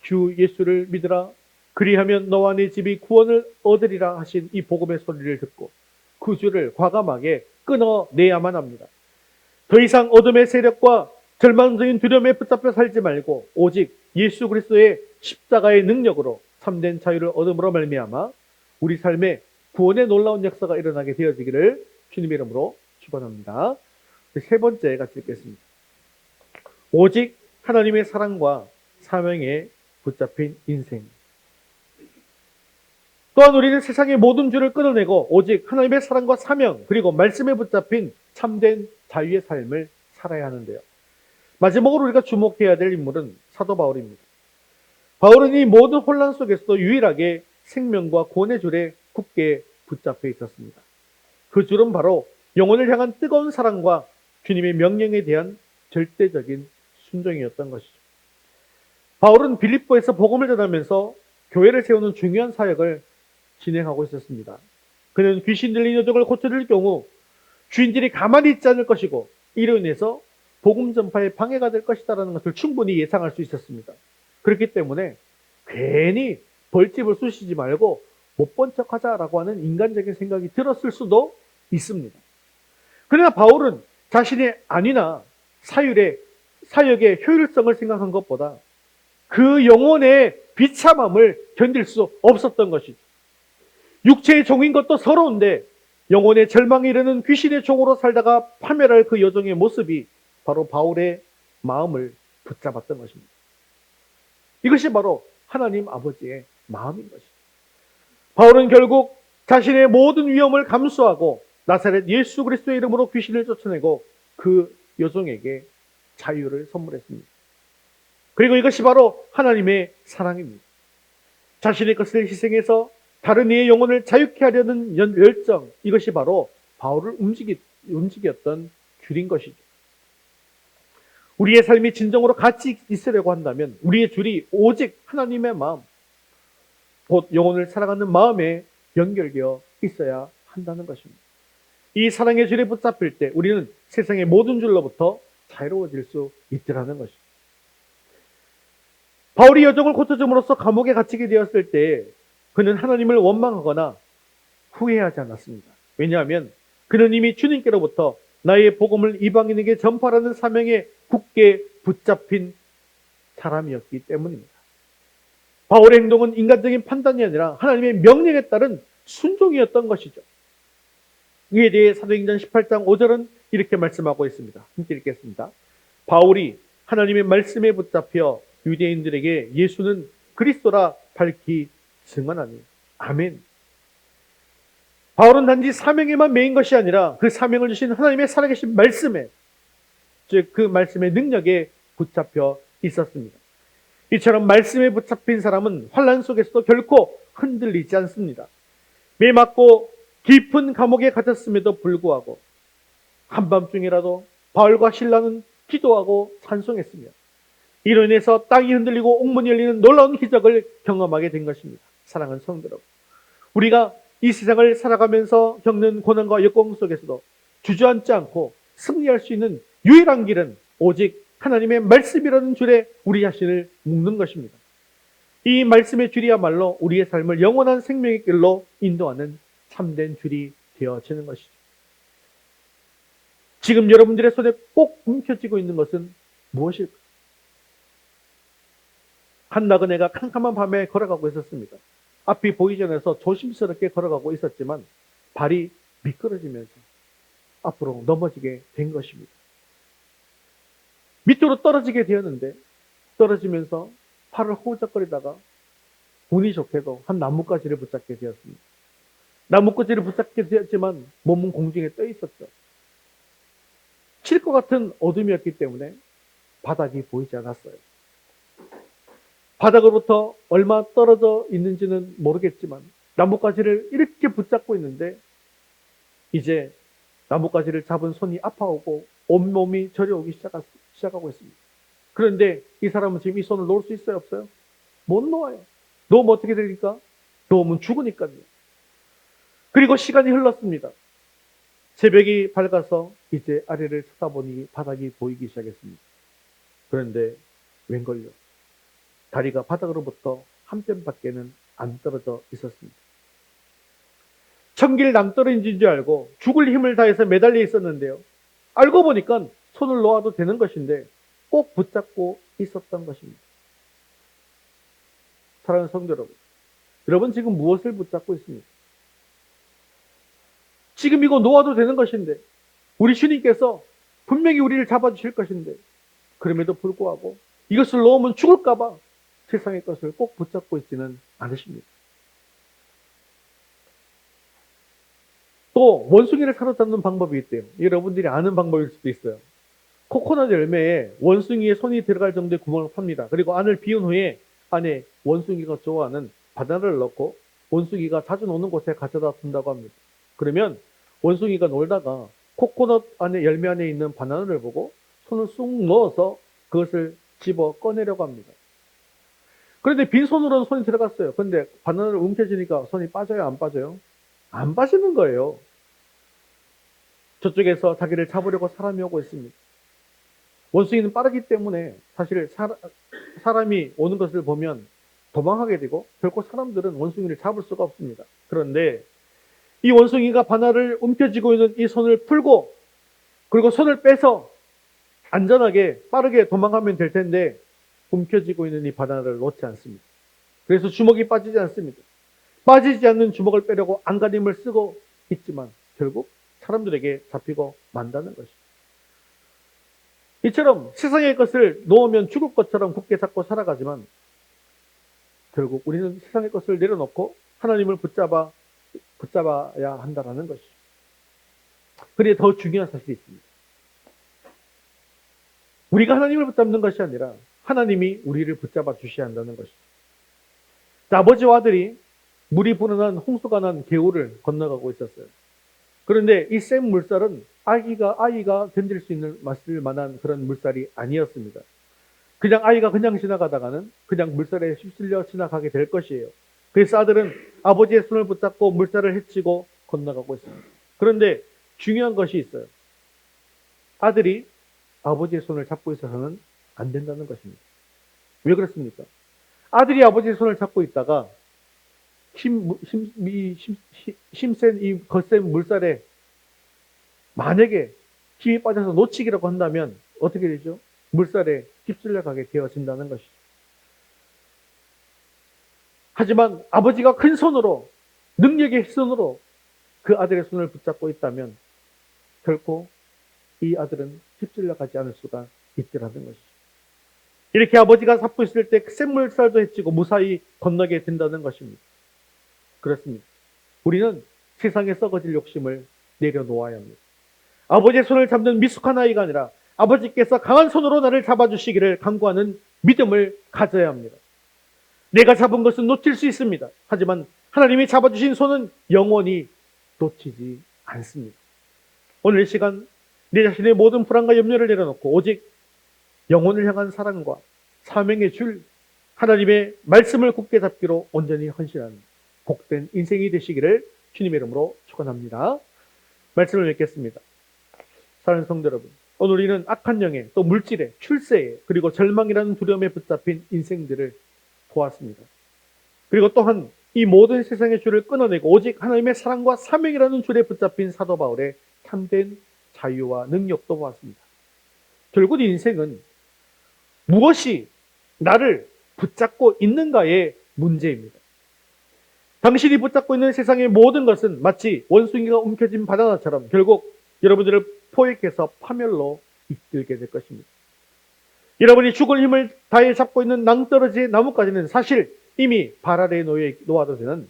주 예수를 믿으라 그리하면 너와 네 집이 구원을 얻으리라 하신 이 복음의 소리를 듣고 그 줄을 과감하게 끊어내야만 합니다. 더 이상 어둠의 세력과 절망적인 두려움에 붙잡혀 살지 말고 오직 예수 그리스도의 십자가의 능력으로 참된 자유를 얻음으로 말미암아 우리 삶에 구원의 놀라운 역사가 일어나게 되어지기를 주님의 이름으로 축원합니다. 세 번째 같이 읽겠습니다. 오직 하나님의 사랑과 사명에 붙잡힌 인생. 또한 우리는 세상의 모든 줄을 끊어내고 오직 하나님의 사랑과 사명 그리고 말씀에 붙잡힌 참된 자유의 삶을 살아야 하는데요. 마지막으로 우리가 주목해야 될 인물은 사도 바울입니다. 바울은 이 모든 혼란 속에서도 유일하게 생명과 구원의 줄에 굳게 붙잡혀 있었습니다. 그 줄은 바로 영혼을 향한 뜨거운 사랑과 주님의 명령에 대한 절대적인 순종이었던 것이죠. 바울은 빌립보에서 복음을 전하면서 교회를 세우는 중요한 사역을 진행하고 있었습니다. 그는 귀신 들린 여종을 고쳐줄 경우 주인들이 가만히 있지 않을 것이고 이로 인해서 복음 전파에 방해가 될 것이다라는 것을 충분히 예상할 수 있었습니다. 그렇기 때문에 괜히 벌집을 쑤시지 말고 못 본 척하자라고 하는 인간적인 생각이 들었을 수도 있습니다. 그러나 바울은 자신의 안위나 사역의 효율성을 생각한 것보다 그 영혼의 비참함을 견딜 수 없었던 것이죠. 육체의 종인 것도 서러운데 영혼의 절망에 이르는 귀신의 종으로 살다가 파멸할 그 여종의 모습이 바로 바울의 마음을 붙잡았던 것입니다. 이것이 바로 하나님 아버지의 마음인 것이죠. 바울은 결국 자신의 모든 위험을 감수하고 나사렛 예수 그리스도의 이름으로 귀신을 쫓아내고 그 여종에게 자유를 선물했습니다. 그리고 이것이 바로 하나님의 사랑입니다. 자신의 것을 희생해서 다른 이의 영혼을 자유케 하려는 열정, 이것이 바로 바울을 움직였던 줄인 것이죠. 우리의 삶이 진정으로 같이 있으려고 한다면 우리의 줄이 오직 하나님의 마음, 곧 영혼을 사랑하는 마음에 연결되어 있어야 한다는 것입니다. 이 사랑의 줄에 붙잡힐 때 우리는 세상의 모든 줄로부터 자유로워질 수 있더라는 것이죠. 바울이 여종을 고쳐줌으로써 감옥에 갇히게 되었을 때 그는 하나님을 원망하거나 후회하지 않았습니다. 왜냐하면 그는 이미 주님께로부터 나의 복음을 이방인에게 전파하는 사명에 굳게 붙잡힌 사람이었기 때문입니다. 바울의 행동은 인간적인 판단이 아니라 하나님의 명령에 따른 순종이었던 것이죠. 이에 대해 사도행전 18장 5절은 이렇게 말씀하고 있습니다. 함께 읽겠습니다. 바울이 하나님의 말씀에 붙잡혀 유대인들에게 예수는 그리스도라 밝히 증언하니 아멘. 바울은 단지 사명에만 매인 것이 아니라 그 사명을 주신 하나님의 살아계신 말씀에, 즉 그 말씀의 능력에 붙잡혀 있었습니다. 이처럼 말씀에 붙잡힌 사람은 환난 속에서도 결코 흔들리지 않습니다. 매맞고 깊은 감옥에 갇혔음에도 불구하고 한밤중이라도 바울과 실라는 기도하고 찬송했으며 이로 인해서 땅이 흔들리고 옥문이 열리는 놀라운 기적을 경험하게 된 것입니다. 사랑하는 성도 여러분, 우리가 이 세상을 살아가면서 겪는 고난과 역경 속에서도 주저앉지 않고 승리할 수 있는 유일한 길은 오직 하나님의 말씀이라는 줄에 우리 자신을 묶는 것입니다. 이 말씀의 줄이야말로 우리의 삶을 영원한 생명의 길로 인도하는 참된 줄이 되어지는 것이죠. 지금 여러분들의 손에 꼭 움켜쥐고 있는 것은 무엇일까? 한 나그네가 캄캄한 밤에 걸어가고 있었습니다. 앞이 보이지 않아서 조심스럽게 걸어가고 있었지만 발이 미끄러지면서 앞으로 넘어지게 된 것입니다. 밑으로 떨어지게 되었는데 떨어지면서 팔을 호적거리다가 운이 좋게도 한 나뭇가지를 붙잡게 되었습니다. 나뭇가지를 붙잡게 되었지만 몸은 공중에 떠 있었죠. 칠 것 같은 어둠이었기 때문에 바닥이 보이지 않았어요. 바닥으로부터 얼마 떨어져 있는지는 모르겠지만 나뭇가지를 이렇게 붙잡고 있는데 이제 나뭇가지를 잡은 손이 아파오고 온몸이 저려오기 시작하고 있습니다. 그런데 이 사람은 지금 이 손을 놓을 수 있어요, 없어요? 못 놓아요. 놓으면 어떻게 됩니까? 놓으면 죽으니까요. 그리고 시간이 흘렀습니다. 새벽이 밝아서 이제 아래를 쳐다보니 바닥이 보이기 시작했습니다. 그런데 웬걸요? 다리가 바닥으로부터 한 뼘밖에는 안 떨어져 있었습니다. 천길 낭떠러지인 줄 알고 죽을 힘을 다해서 매달려 있었는데요. 알고 보니까 손을 놓아도 되는 것인데 꼭 붙잡고 있었던 것입니다. 사랑하는 성도 여러분, 여러분 지금 무엇을 붙잡고 있습니까? 지금 이거 놓아도 되는 것인데 우리 주님께서 분명히 우리를 잡아주실 것인데 그럼에도 불구하고 이것을 놓으면 죽을까 봐 세상의 것을 꼭 붙잡고 있지는 않으십니다. 또 원숭이를 사로잡는 방법이 있대요. 여러분들이 아는 방법일 수도 있어요. 코코넛 열매에 원숭이의 손이 들어갈 정도의 구멍을 팝니다. 그리고 안을 비운 후에 안에 원숭이가 좋아하는 바나나를 넣고 원숭이가 자주 노는 곳에 가져다 둔다고 합니다. 그러면 원숭이가 놀다가 코코넛 안에 열매 안에 있는 바나나를 보고 손을 쑥 넣어서 그것을 집어 꺼내려고 합니다. 그런데 빈손으로는 손이 들어갔어요. 그런데 바나나를 움켜쥐니까 손이 빠져요, 안 빠져요? 안 빠지는 거예요. 저쪽에서 자기를 잡으려고 사람이 오고 있습니다. 원숭이는 빠르기 때문에 사실 사람이 오는 것을 보면 도망하게 되고 결코 사람들은 원숭이를 잡을 수가 없습니다. 그런데 이 원숭이가 바나나를 움켜쥐고 있는 이 손을 풀고 그리고 손을 빼서 안전하게 빠르게 도망가면 될 텐데 움켜쥐고 있는 이 바나나를 놓지 않습니다. 그래서 주먹이 빠지지 않습니다. 빠지지 않는 주먹을 빼려고 안간힘을 쓰고 있지만 결국 사람들에게 잡히고 만다는 것이죠. 이처럼 세상의 것을 놓으면 죽을 것처럼 굳게 잡고 살아가지만 결국 우리는 세상의 것을 내려놓고 하나님을 붙잡아야 한다는 것이죠. 그런데 더 중요한 사실이 있습니다. 우리가 하나님을 붙잡는 것이 아니라 하나님이 우리를 붙잡아 주셔야 한다는 것이죠. 아버지와 아들이 물이 불어난 홍수가 난 개울을 건너가고 있었어요. 그런데 이 센 물살은 아이가 견딜 수 있는 마실 만한 그런 물살이 아니었습니다. 그냥 아이가 그냥 지나가다가는 그냥 물살에 휩쓸려 지나가게 될 것이에요. 그래서 아들은 아버지의 손을 붙잡고 물살을 헤치고 건너가고 있습니다. 그런데 중요한 것이 있어요. 아들이 아버지의 손을 잡고 있어서는 안 된다는 것입니다. 왜 그렇습니까? 아들이 아버지의 손을 잡고 있다가 힘센 이 거센 물살에 만약에 힘이 빠져서 놓치기라고 한다면 어떻게 되죠? 물살에 휩쓸려 가게 되어진다는 것이죠. 하지만 아버지가 큰 손으로 능력의 손으로 그 아들의 손을 붙잡고 있다면 결코 이 아들은 휩쓸려 가지 않을 수가 있더라는 것이죠. 이렇게 아버지가 잡고 있을 때 센 물살도 헤치고 무사히 건너게 된다는 것입니다. 그렇습니다. 우리는 세상에 썩어질 욕심을 내려놓아야 합니다. 아버지의 손을 잡는 미숙한 아이가 아니라 아버지께서 강한 손으로 나를 잡아주시기를 간구하는 믿음을 가져야 합니다. 내가 잡은 것은 놓칠 수 있습니다. 하지만 하나님이 잡아주신 손은 영원히 놓치지 않습니다. 오늘 이 시간 내 자신의 모든 불안과 염려를 내려놓고 오직 영혼을 향한 사랑과 사명의 줄 하나님의 말씀을 굳게 잡기로 온전히 헌신하는 복된 인생이 되시기를 주님의 이름으로 축원합니다. 말씀을 맺겠습니다. 사랑하는 성도 여러분, 오늘 우리는 악한 영에 또 물질에 출세에 그리고 절망이라는 두려움에 붙잡힌 인생들을 보았습니다. 그리고 또한 이 모든 세상의 줄을 끊어내고 오직 하나님의 사랑과 사명이라는 줄에 붙잡힌 사도 바울의 참된 자유와 능력도 보았습니다. 결국 인생은 무엇이 나를 붙잡고 있는가의 문제입니다. 당신이 붙잡고 있는 세상의 모든 것은 마치 원숭이가 움켜쥔 바나나처럼 결국 여러분들을 포획해서 파멸로 이끌게 될 것입니다. 여러분이 죽을 힘을 다해 잡고 있는 낭떠러지의 나뭇가지는 사실 이미 발 아래에 놓아도 되는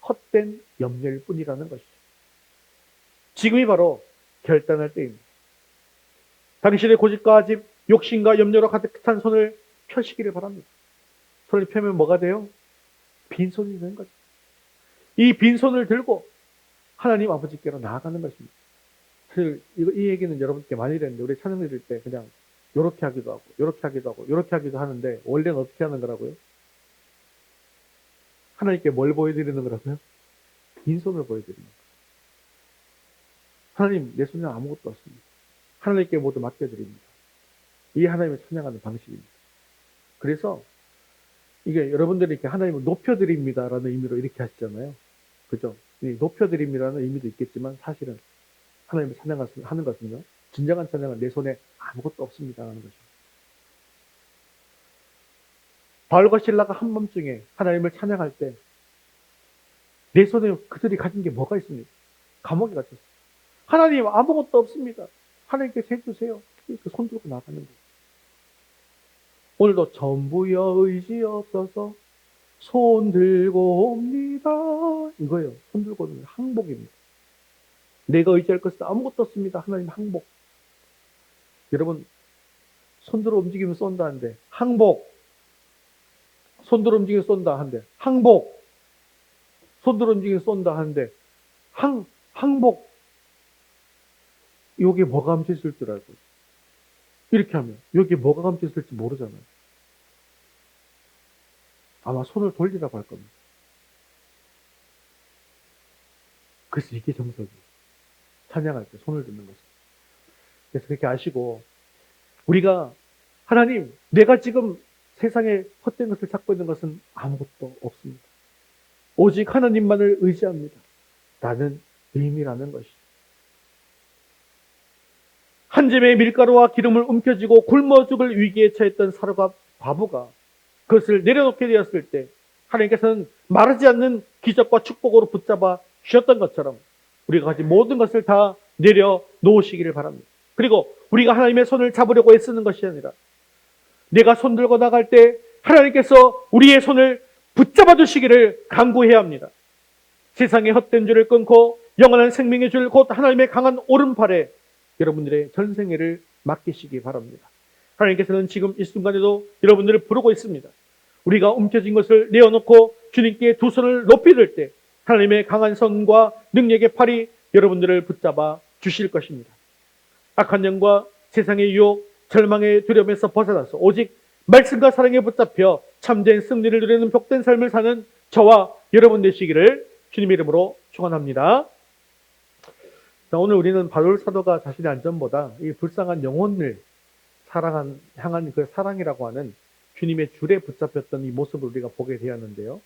헛된 염려일 뿐이라는 것이죠. 지금이 바로 결단할 때입니다. 당신의 고집과 아집, 욕심과 염려로 가득 찬 손을 펴시기를 바랍니다. 손을 펴면 뭐가 돼요? 빈손이 되는 거죠. 이 빈손을 들고 하나님 아버지께로 나아가는 것입니다. 사실 이 얘기는 여러분께 많이 했는데 우리 찬양 드릴 때 그냥 요렇게 하기도 하고 요렇게 하기도 하고 요렇게 하기도 하는데 원래는 어떻게 하는 거라고요? 하나님께 뭘 보여드리는 거라고요? 빈손을 보여드리는 거예요. 하나님, 내 손에 아무것도 없습니다. 하나님께 모두 맡겨드립니다. 이게 하나님을 찬양하는 방식입니다. 그래서 이게 여러분들이 이렇게 하나님을 높여드립니다라는 의미로 이렇게 하시잖아요. 그죠? 높여드립니다라는 의미도 있겠지만 사실은 하나님을 찬양하는 것은요, 진정한 찬양은 내 손에 아무것도 없습니다라는 것입니다. 바울과 실라가 한밤중에 하나님을 찬양할 때 내 손에 그들이 가진 게 뭐가 있습니까? 감옥에 갇혔어요. 하나님 아무것도 없습니다. 하나님께서 해주세요. 이렇게 손 들고 나가는 거예요. 오늘도 전부여 의지 없어서 손 들고 옵니다. 이거예요. 손 들고 오는 항복입니다. 내가 의지할 것은 아무것도 없습니다. 하나님 항복. 여러분, 손들어 움직이면 쏜다 하는데 항복. 손들어 움직이면 쏜다 하는데 항복. 손들어 움직이면 쏜다 하는데 항복. 여기에 뭐가 감춰 있을 줄 알고 이렇게 하면 여기에 뭐가 감춰 있을지 모르잖아요. 아마 손을 돌리라고 할 겁니다. 그래서 이게 정석이에요. 찬양할 때 손을 드는 것은. 그래서 그렇게 아시고 우리가 하나님, 내가 지금 세상에 헛된 것을 찾고 있는 것은 아무것도 없습니다. 오직 하나님만을 의지합니다. 라는 의미라는 것이죠. 한 줌의 밀가루와 기름을 움켜쥐고 굶어 죽을 위기에 처했던 사로가 과부가 그것을 내려놓게 되었을 때 하나님께서는 마르지 않는 기적과 축복으로 붙잡아 주셨던 것처럼 우리가 가진 모든 것을 다 내려놓으시기를 바랍니다. 그리고 우리가 하나님의 손을 잡으려고 애쓰는 것이 아니라 내가 손 들고 나갈 때 하나님께서 우리의 손을 붙잡아 주시기를 간구해야 합니다. 세상의 헛된 줄을 끊고 영원한 생명의 줄 곧 하나님의 강한 오른팔에 여러분들의 전생애를 맡기시기 바랍니다. 하나님께서는 지금 이 순간에도 여러분들을 부르고 있습니다. 우리가 움켜쥔 것을 내어놓고 주님께 두 손을 높이 들 때 하나님의 강한 손과 능력의 팔이 여러분들을 붙잡아 주실 것입니다. 악한 영과 세상의 유혹, 절망의 두려움에서 벗어나서 오직 말씀과 사랑에 붙잡혀 참된 승리를 누리는 복된 삶을 사는 저와 여러분 되시기를 주님의 이름으로 축원합니다. 자, 오늘 우리는 바울 사도가 자신의 안전보다 이 불쌍한 영혼을 향한 그 사랑이라고 하는 주님의 줄에 붙잡혔던 이 모습을 우리가 보게 되었는데요.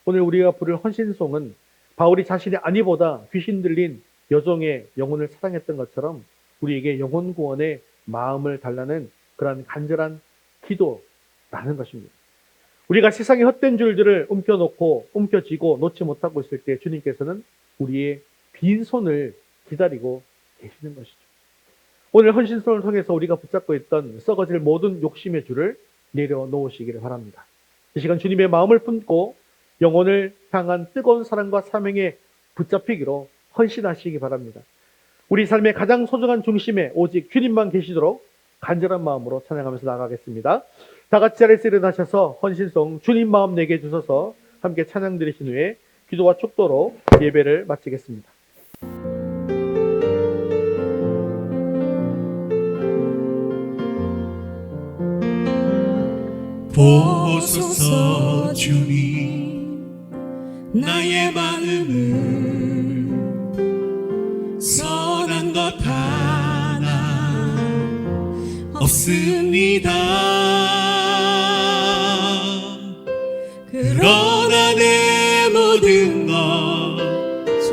오늘 우리가 부를 헌신송은 바울이 자신의 안위보다 귀신 들린 여종의 영혼을 사랑했던 것처럼 우리에게 영혼 구원의 마음을 달라는 그러한 간절한 기도라는 것입니다. 우리가 세상의 헛된 줄들을 움켜쥐고 놓지 못하고 있을 때 주님께서는 우리의 빈손을 기다리고 계시는 것이죠. 오늘 헌신송을 통해서 우리가 붙잡고 있던 썩어질 모든 욕심의 줄을 내려놓으시기를 바랍니다. 이 시간 주님의 마음을 품고 영혼을 향한 뜨거운 사랑과 사명에 붙잡히기로 헌신하시기 바랍니다. 우리 삶의 가장 소중한 중심에 오직 주님만 계시도록 간절한 마음으로 찬양하면서 나가겠습니다. 다 같이 자리에서 일어나셔서 헌신송 주님 마음 내게 주셔서 함께 찬양 드리신 후에 기도와 축도로 예배를 마치겠습니다. 보소서 주님, 나의 마음은 선한 것 하나 없습니다. 그러나 내 모든 것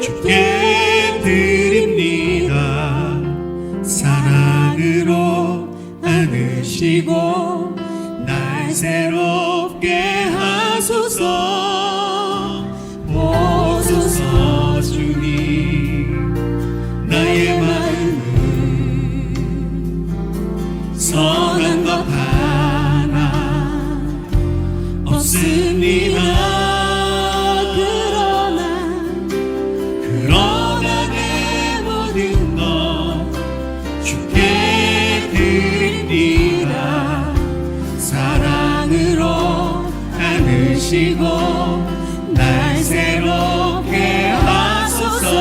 주께 드립니다. 사랑으로 안으시고 날 새롭게 하소서. 보소서 주님, 나의 마음은 선한 것 하나 없습니다. 그러나 내 모든 것 주께 드립니다. 사랑으로 안으시고 날 새롭게 하소서.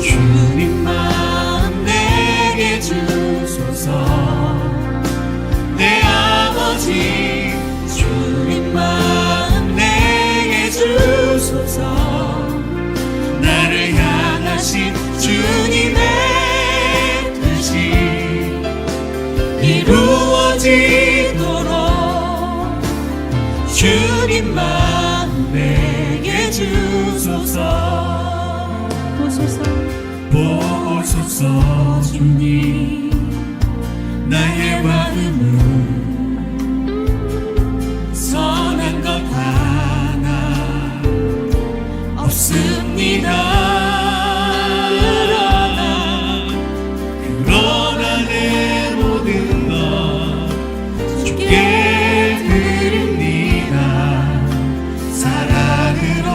주님 마음 내게 주소서. 내 아버지 주님 마음 내게 주소서. 나를 향하신 주님의 뜻이 이루어지도록 주님 마음 내게 주소서. 보소서 주님, 나의 마음은 선한 것 하나 없습니다. 그러나 내 모든 것 주께 드립니다. 사랑으로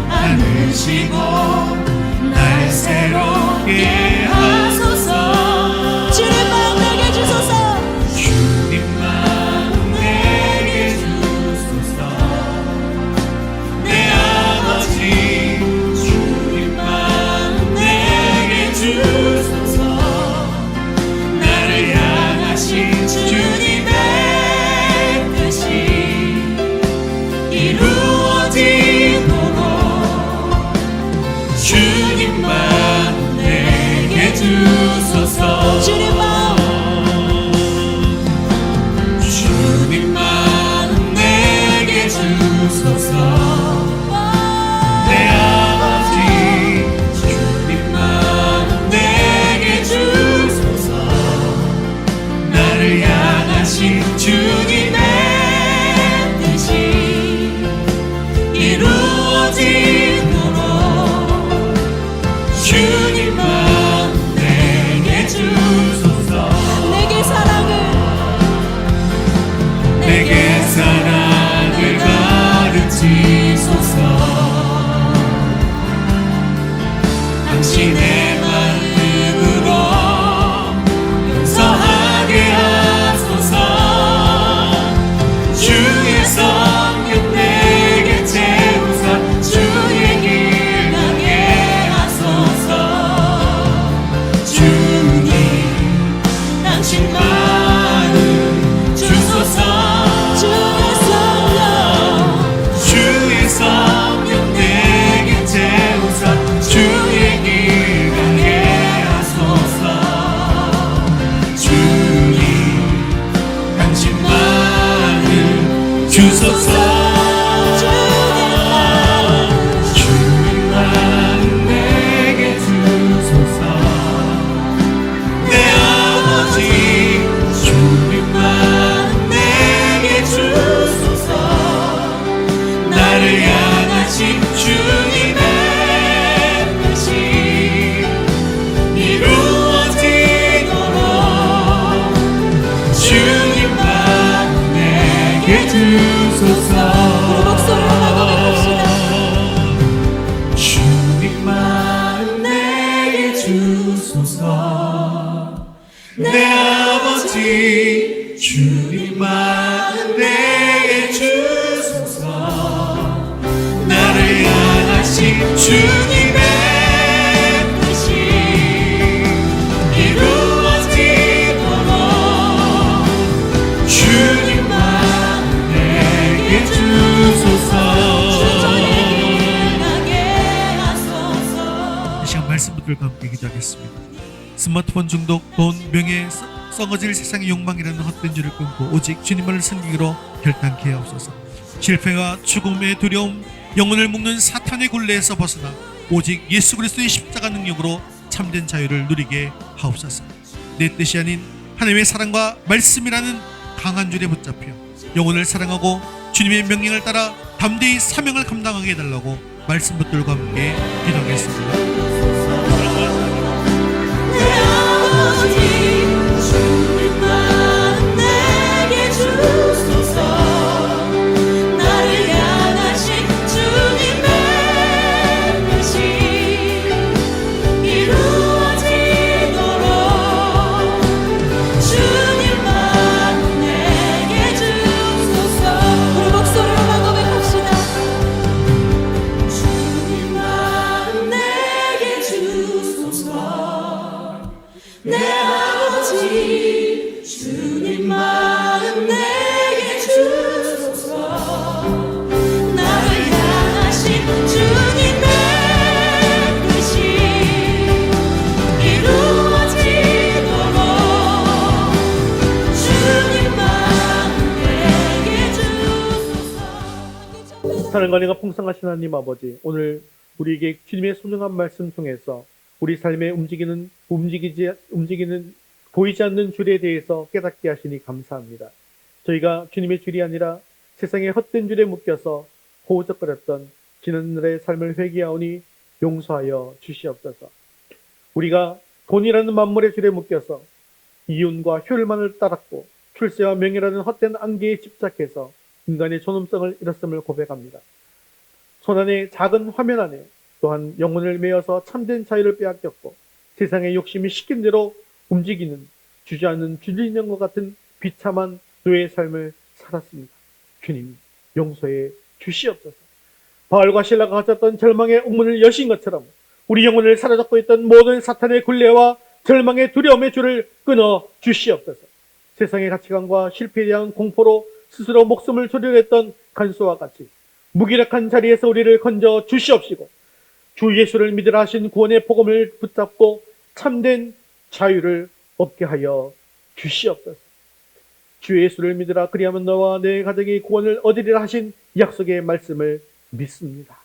안으시고 날 새롭게 하소서. 주님 마음 내게 주소서. 주님 마음 내게 주소서. 내 아버지 주님 마음 내게 주소서. 나를 향하신 주님의 뜻이 이루어지도록 주님 마음 내게 주소서. 주님 마음 내게 주소서. 내 아버지 주님 마음 내게 주소서. 나를 향하신 주님의 뜻이 이루어지도록 주님 마음 내게 주소서. 내게 사랑을 가르치소서. 당신의 마음으로 용서하게 하소서. 주의 성령 내게 채우사 주의 길 가게 하소서. 주님, 당신 마음 주소서. 주의 성령 내게 채우사 주의 길 가게 하소서. 주님, 당신 마음 주소서. 주님 마음 내게 주소서. 내 아버지 주님 마음 내게 주소서. 나를 향하신 주님의 뜻이 이루어지도록 주님 마음 내게 주소서. 주님 마음 내게 주소서. 내 아버지 주님 마음 내게 주소서. 나를 향하신 주님의 뜻이 이루어지도록 가족들과 함께 기도하겠습니다. 스마트폰 중독, 돈, 명예, 썩어질 세상의 욕망이라는 헛된 줄을 끊고 오직 주님만을 섬기기로 결단케 하옵소서. 실패와 죽음의 두려움, 영혼을 묶는 사탄의 굴레에서 벗어나 오직 예수 그리스도의 십자가 능력으로 참된 자유를 누리게 하옵소서. 내 뜻이 아닌 하나님의 사랑과 말씀이라는 강한 줄에 붙잡혀 영혼을 사랑하고 주님의 명령을 따라 담대히 사명을 감당하게 해달라고 말씀 붙들과 함께 기도하겠습니다. 사랑과 은혜가 풍성하신 하나님 아버지, 오늘 우리에게 주님의 소중한 말씀 통해서 우리 삶에 움직이는 보이지 않는 줄에 대해서 깨닫게 하시니 감사합니다. 저희가 주님의 줄이 아니라 세상의 헛된 줄에 묶여서 호우적거렸던 지난날의 삶을 회개하오니 용서하여 주시옵소서. 우리가 돈이라는 만물의 줄에 묶여서 이윤과 효율만을 따랐고 출세와 명예라는 헛된 안개에 집착해서 인간의 존엄성을 잃었음을 고백합니다. 손안의 작은 화면 안에 또한 영혼을 메어서 참된 자유를 빼앗겼고 세상의 욕심이 시킨 대로 움직이는 주저앉는 주인형과 같은 비참한 노예의 삶을 살았습니다. 주님 용서해 주시옵소서. 바알과 신라가 가졌던 절망의 옥문을 여신 것처럼 우리 영혼을 사로잡고 있던 모든 사탄의 굴레와 절망의 두려움의 줄을 끊어 주시옵소서. 세상의 가치관과 실패에 대한 공포로 스스로 목숨을 조련했던 간수와 같이 무기력한 자리에서 우리를 건져 주시옵시고 주 예수를 믿으라 하신 구원의 복음을 붙잡고 참된 자유를 얻게 하여 주시옵소서. 주 예수를 믿으라 그리하면 너와 내 가족이 구원을 얻으리라 하신 약속의 말씀을 믿습니다.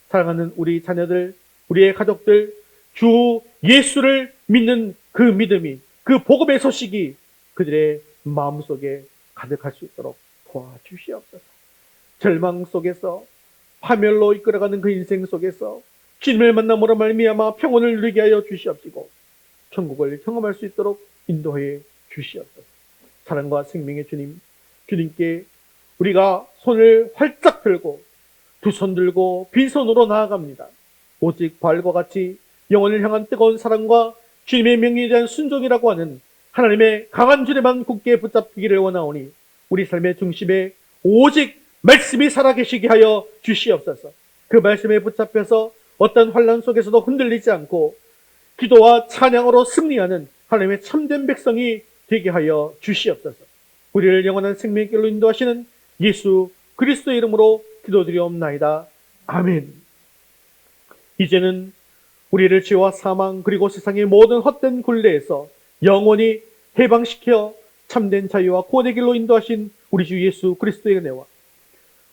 사랑하는 우리 자녀들, 우리의 가족들, 주 예수를 믿는 그 믿음이, 그 복음의 소식이 그들의 마음속에 가득할 수 있도록 도와주시옵소서. 절망 속에서 파멸로 이끌어가는 그 인생 속에서 주님을 만남으로 말미암아 평온을 누리게 하여 주시옵시고 천국을 경험할 수 있도록 인도해 주시옵소서. 사랑과 생명의 주님, 주님께 우리가 손을 활짝 들고 두 손 들고 빈손으로 나아갑니다. 오직 바알과 같이 영혼을 향한 뜨거운 사랑과 주님의 명령에 대한 순종이라고 하는 하나님의 강한 줄에만 굳게 붙잡히기를 원하오니 우리 삶의 중심에 오직 말씀이 살아계시게 하여 주시옵소서. 그 말씀에 붙잡혀서 어떤 환난 속에서도 흔들리지 않고 기도와 찬양으로 승리하는 하나님의 참된 백성이 되게 하여 주시옵소서. 우리를 영원한 생명의 길로 인도하시는 예수 그리스도의 이름으로 기도드리옵나이다. 아멘. 이제는 우리를 죄와 사망 그리고 세상의 모든 헛된 굴레에서 영원히 해방시켜 참된 자유와 구원의 길로 인도하신 우리 주 예수 그리스도의 은혜와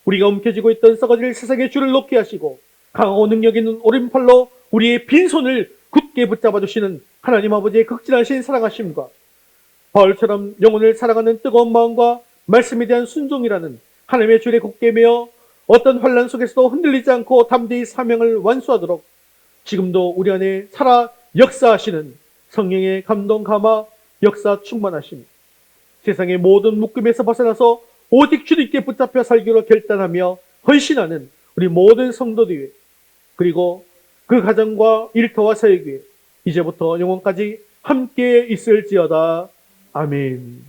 우리가 움켜쥐고 있던 썩어질 세상의 줄을 놓게 하시고 강하고 능력 있는 오른팔로 우리의 빈손을 굳게 붙잡아 주시는 하나님 아버지의 극진하신 사랑하심과 바울처럼 영혼을 사랑하는 뜨거운 마음과 말씀에 대한 순종이라는 하나님의 줄에 굳게 매어 어떤 환난 속에서도 흔들리지 않고 담대히 사명을 완수하도록 지금도 우리 안에 살아 역사하시는 성령의 감동 감화 역사 충만하심, 세상의 모든 묶음에서 벗어나서 오직 주님께 붙잡혀 살기로 결단하며 헌신하는 우리 모든 성도들 위해 그리고 그 가정과 일터와 사역 위해 이제부터 영원까지 함께 있을지어다. 아멘.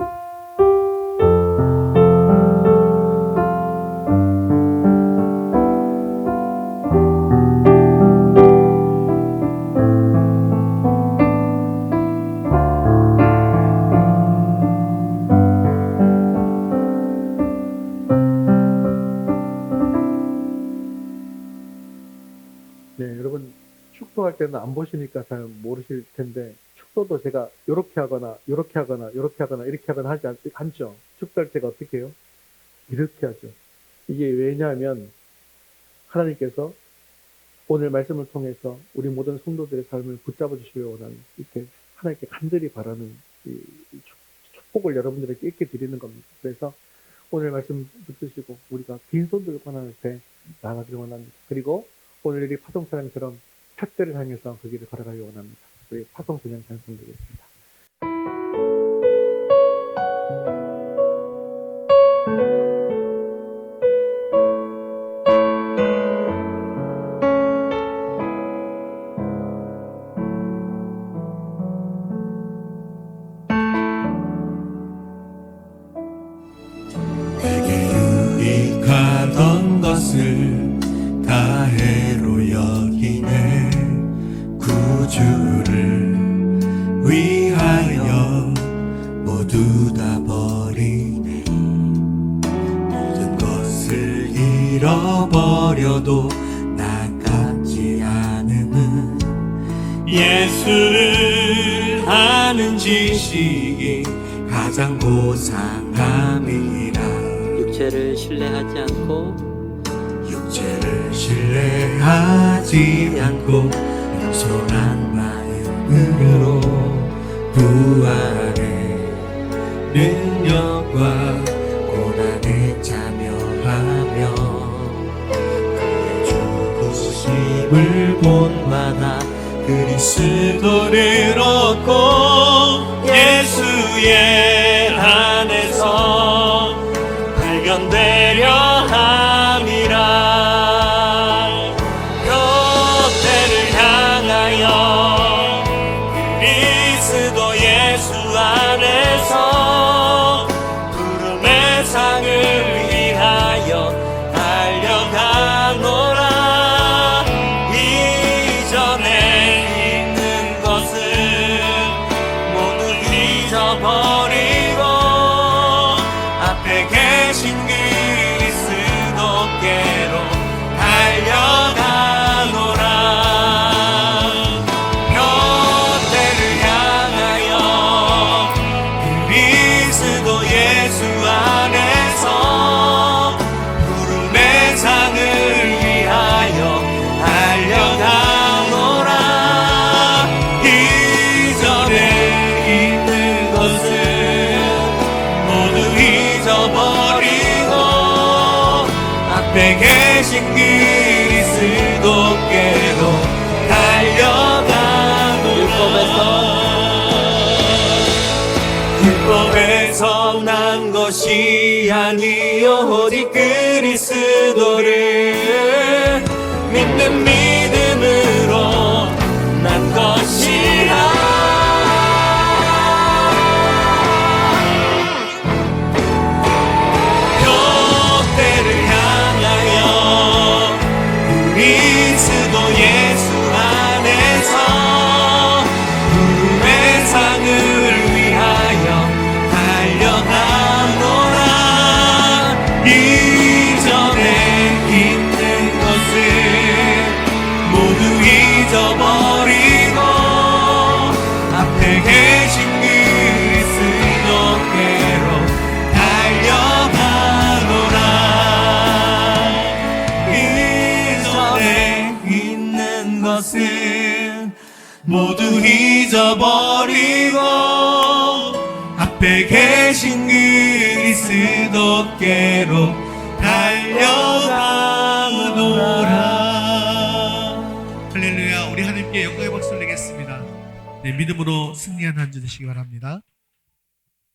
축도할 때는 안 보시니까 잘 모르실 텐데 축도도 제가 요렇게 하거나 요렇게 하거나 요렇게 하거나 이렇게 하거나 하지 않죠. 축도할 때가 어떻게 해요? 이렇게 하죠. 이게 왜냐하면 하나님께서 오늘 말씀을 통해서 우리 모든 성도들의 삶을 붙잡아 주시려 원하는, 이렇게 하나님께 간절히 바라는 이 축복을 여러분들에게 이렇게 드리는 겁니다. 그래서 오늘 말씀 붙드시고 우리가 빈손 들고 하나님 앞에 나가기를 원합니다. 그리고 오늘 이 파송사랑처럼 찻대를 향해서 그 길을 걸어가기 원합니다. 우리 파송소년 찬송드리겠습니다. 내게 유익하던 것을 다 해로 여기네. 구주를 위하여 모두 다 버리네. 모든 것을 잃어버려도 나같지 않음은 예수를 아는 지식이 가장 고상함이라. 육체를 신뢰하지 않고 육체를 신뢰하지 않고 겸손한 마음으로 부활의 능력과 고난에 참여하며 그의 죽으심을 본받아 그리스도를 얻고 예수의 안에서 발견되려 함이라. 곁에를 향하여 그리스도 예수 안에서 부름의 상을 위하여 달려가노라. 이전에 있는 것을 모두 잊어버리고 앞에 계신 그리스도께로 달려가노라. 곁에를 향하여 그리스도 예수 안에서 부름의 상을 위하여 달려가노라. 이전에 있는 것을 모두 잊어버리고 앞에 계신 그리스도께로 달려가노라. 율법에서 난 것이 아니요 오직 그리스도를 믿는 믿음으로 난 것이라. 곁에를 향하여 그리스도 예수 안에서 부름의 상을 위하여 달려가노라. 이전에 있는 것을 모두 잊어버리고 앞에 계신 그리스도께로 달려가노라. 이전에 있는 것은 모두 잊어버리고 앞에 계신 그리스도께로 달려가노라. 할렐루야. 우리 하나님께 영광의 박수를 내겠습니다. 네, 믿음으로 승리한 한 주 되시기 바랍니다.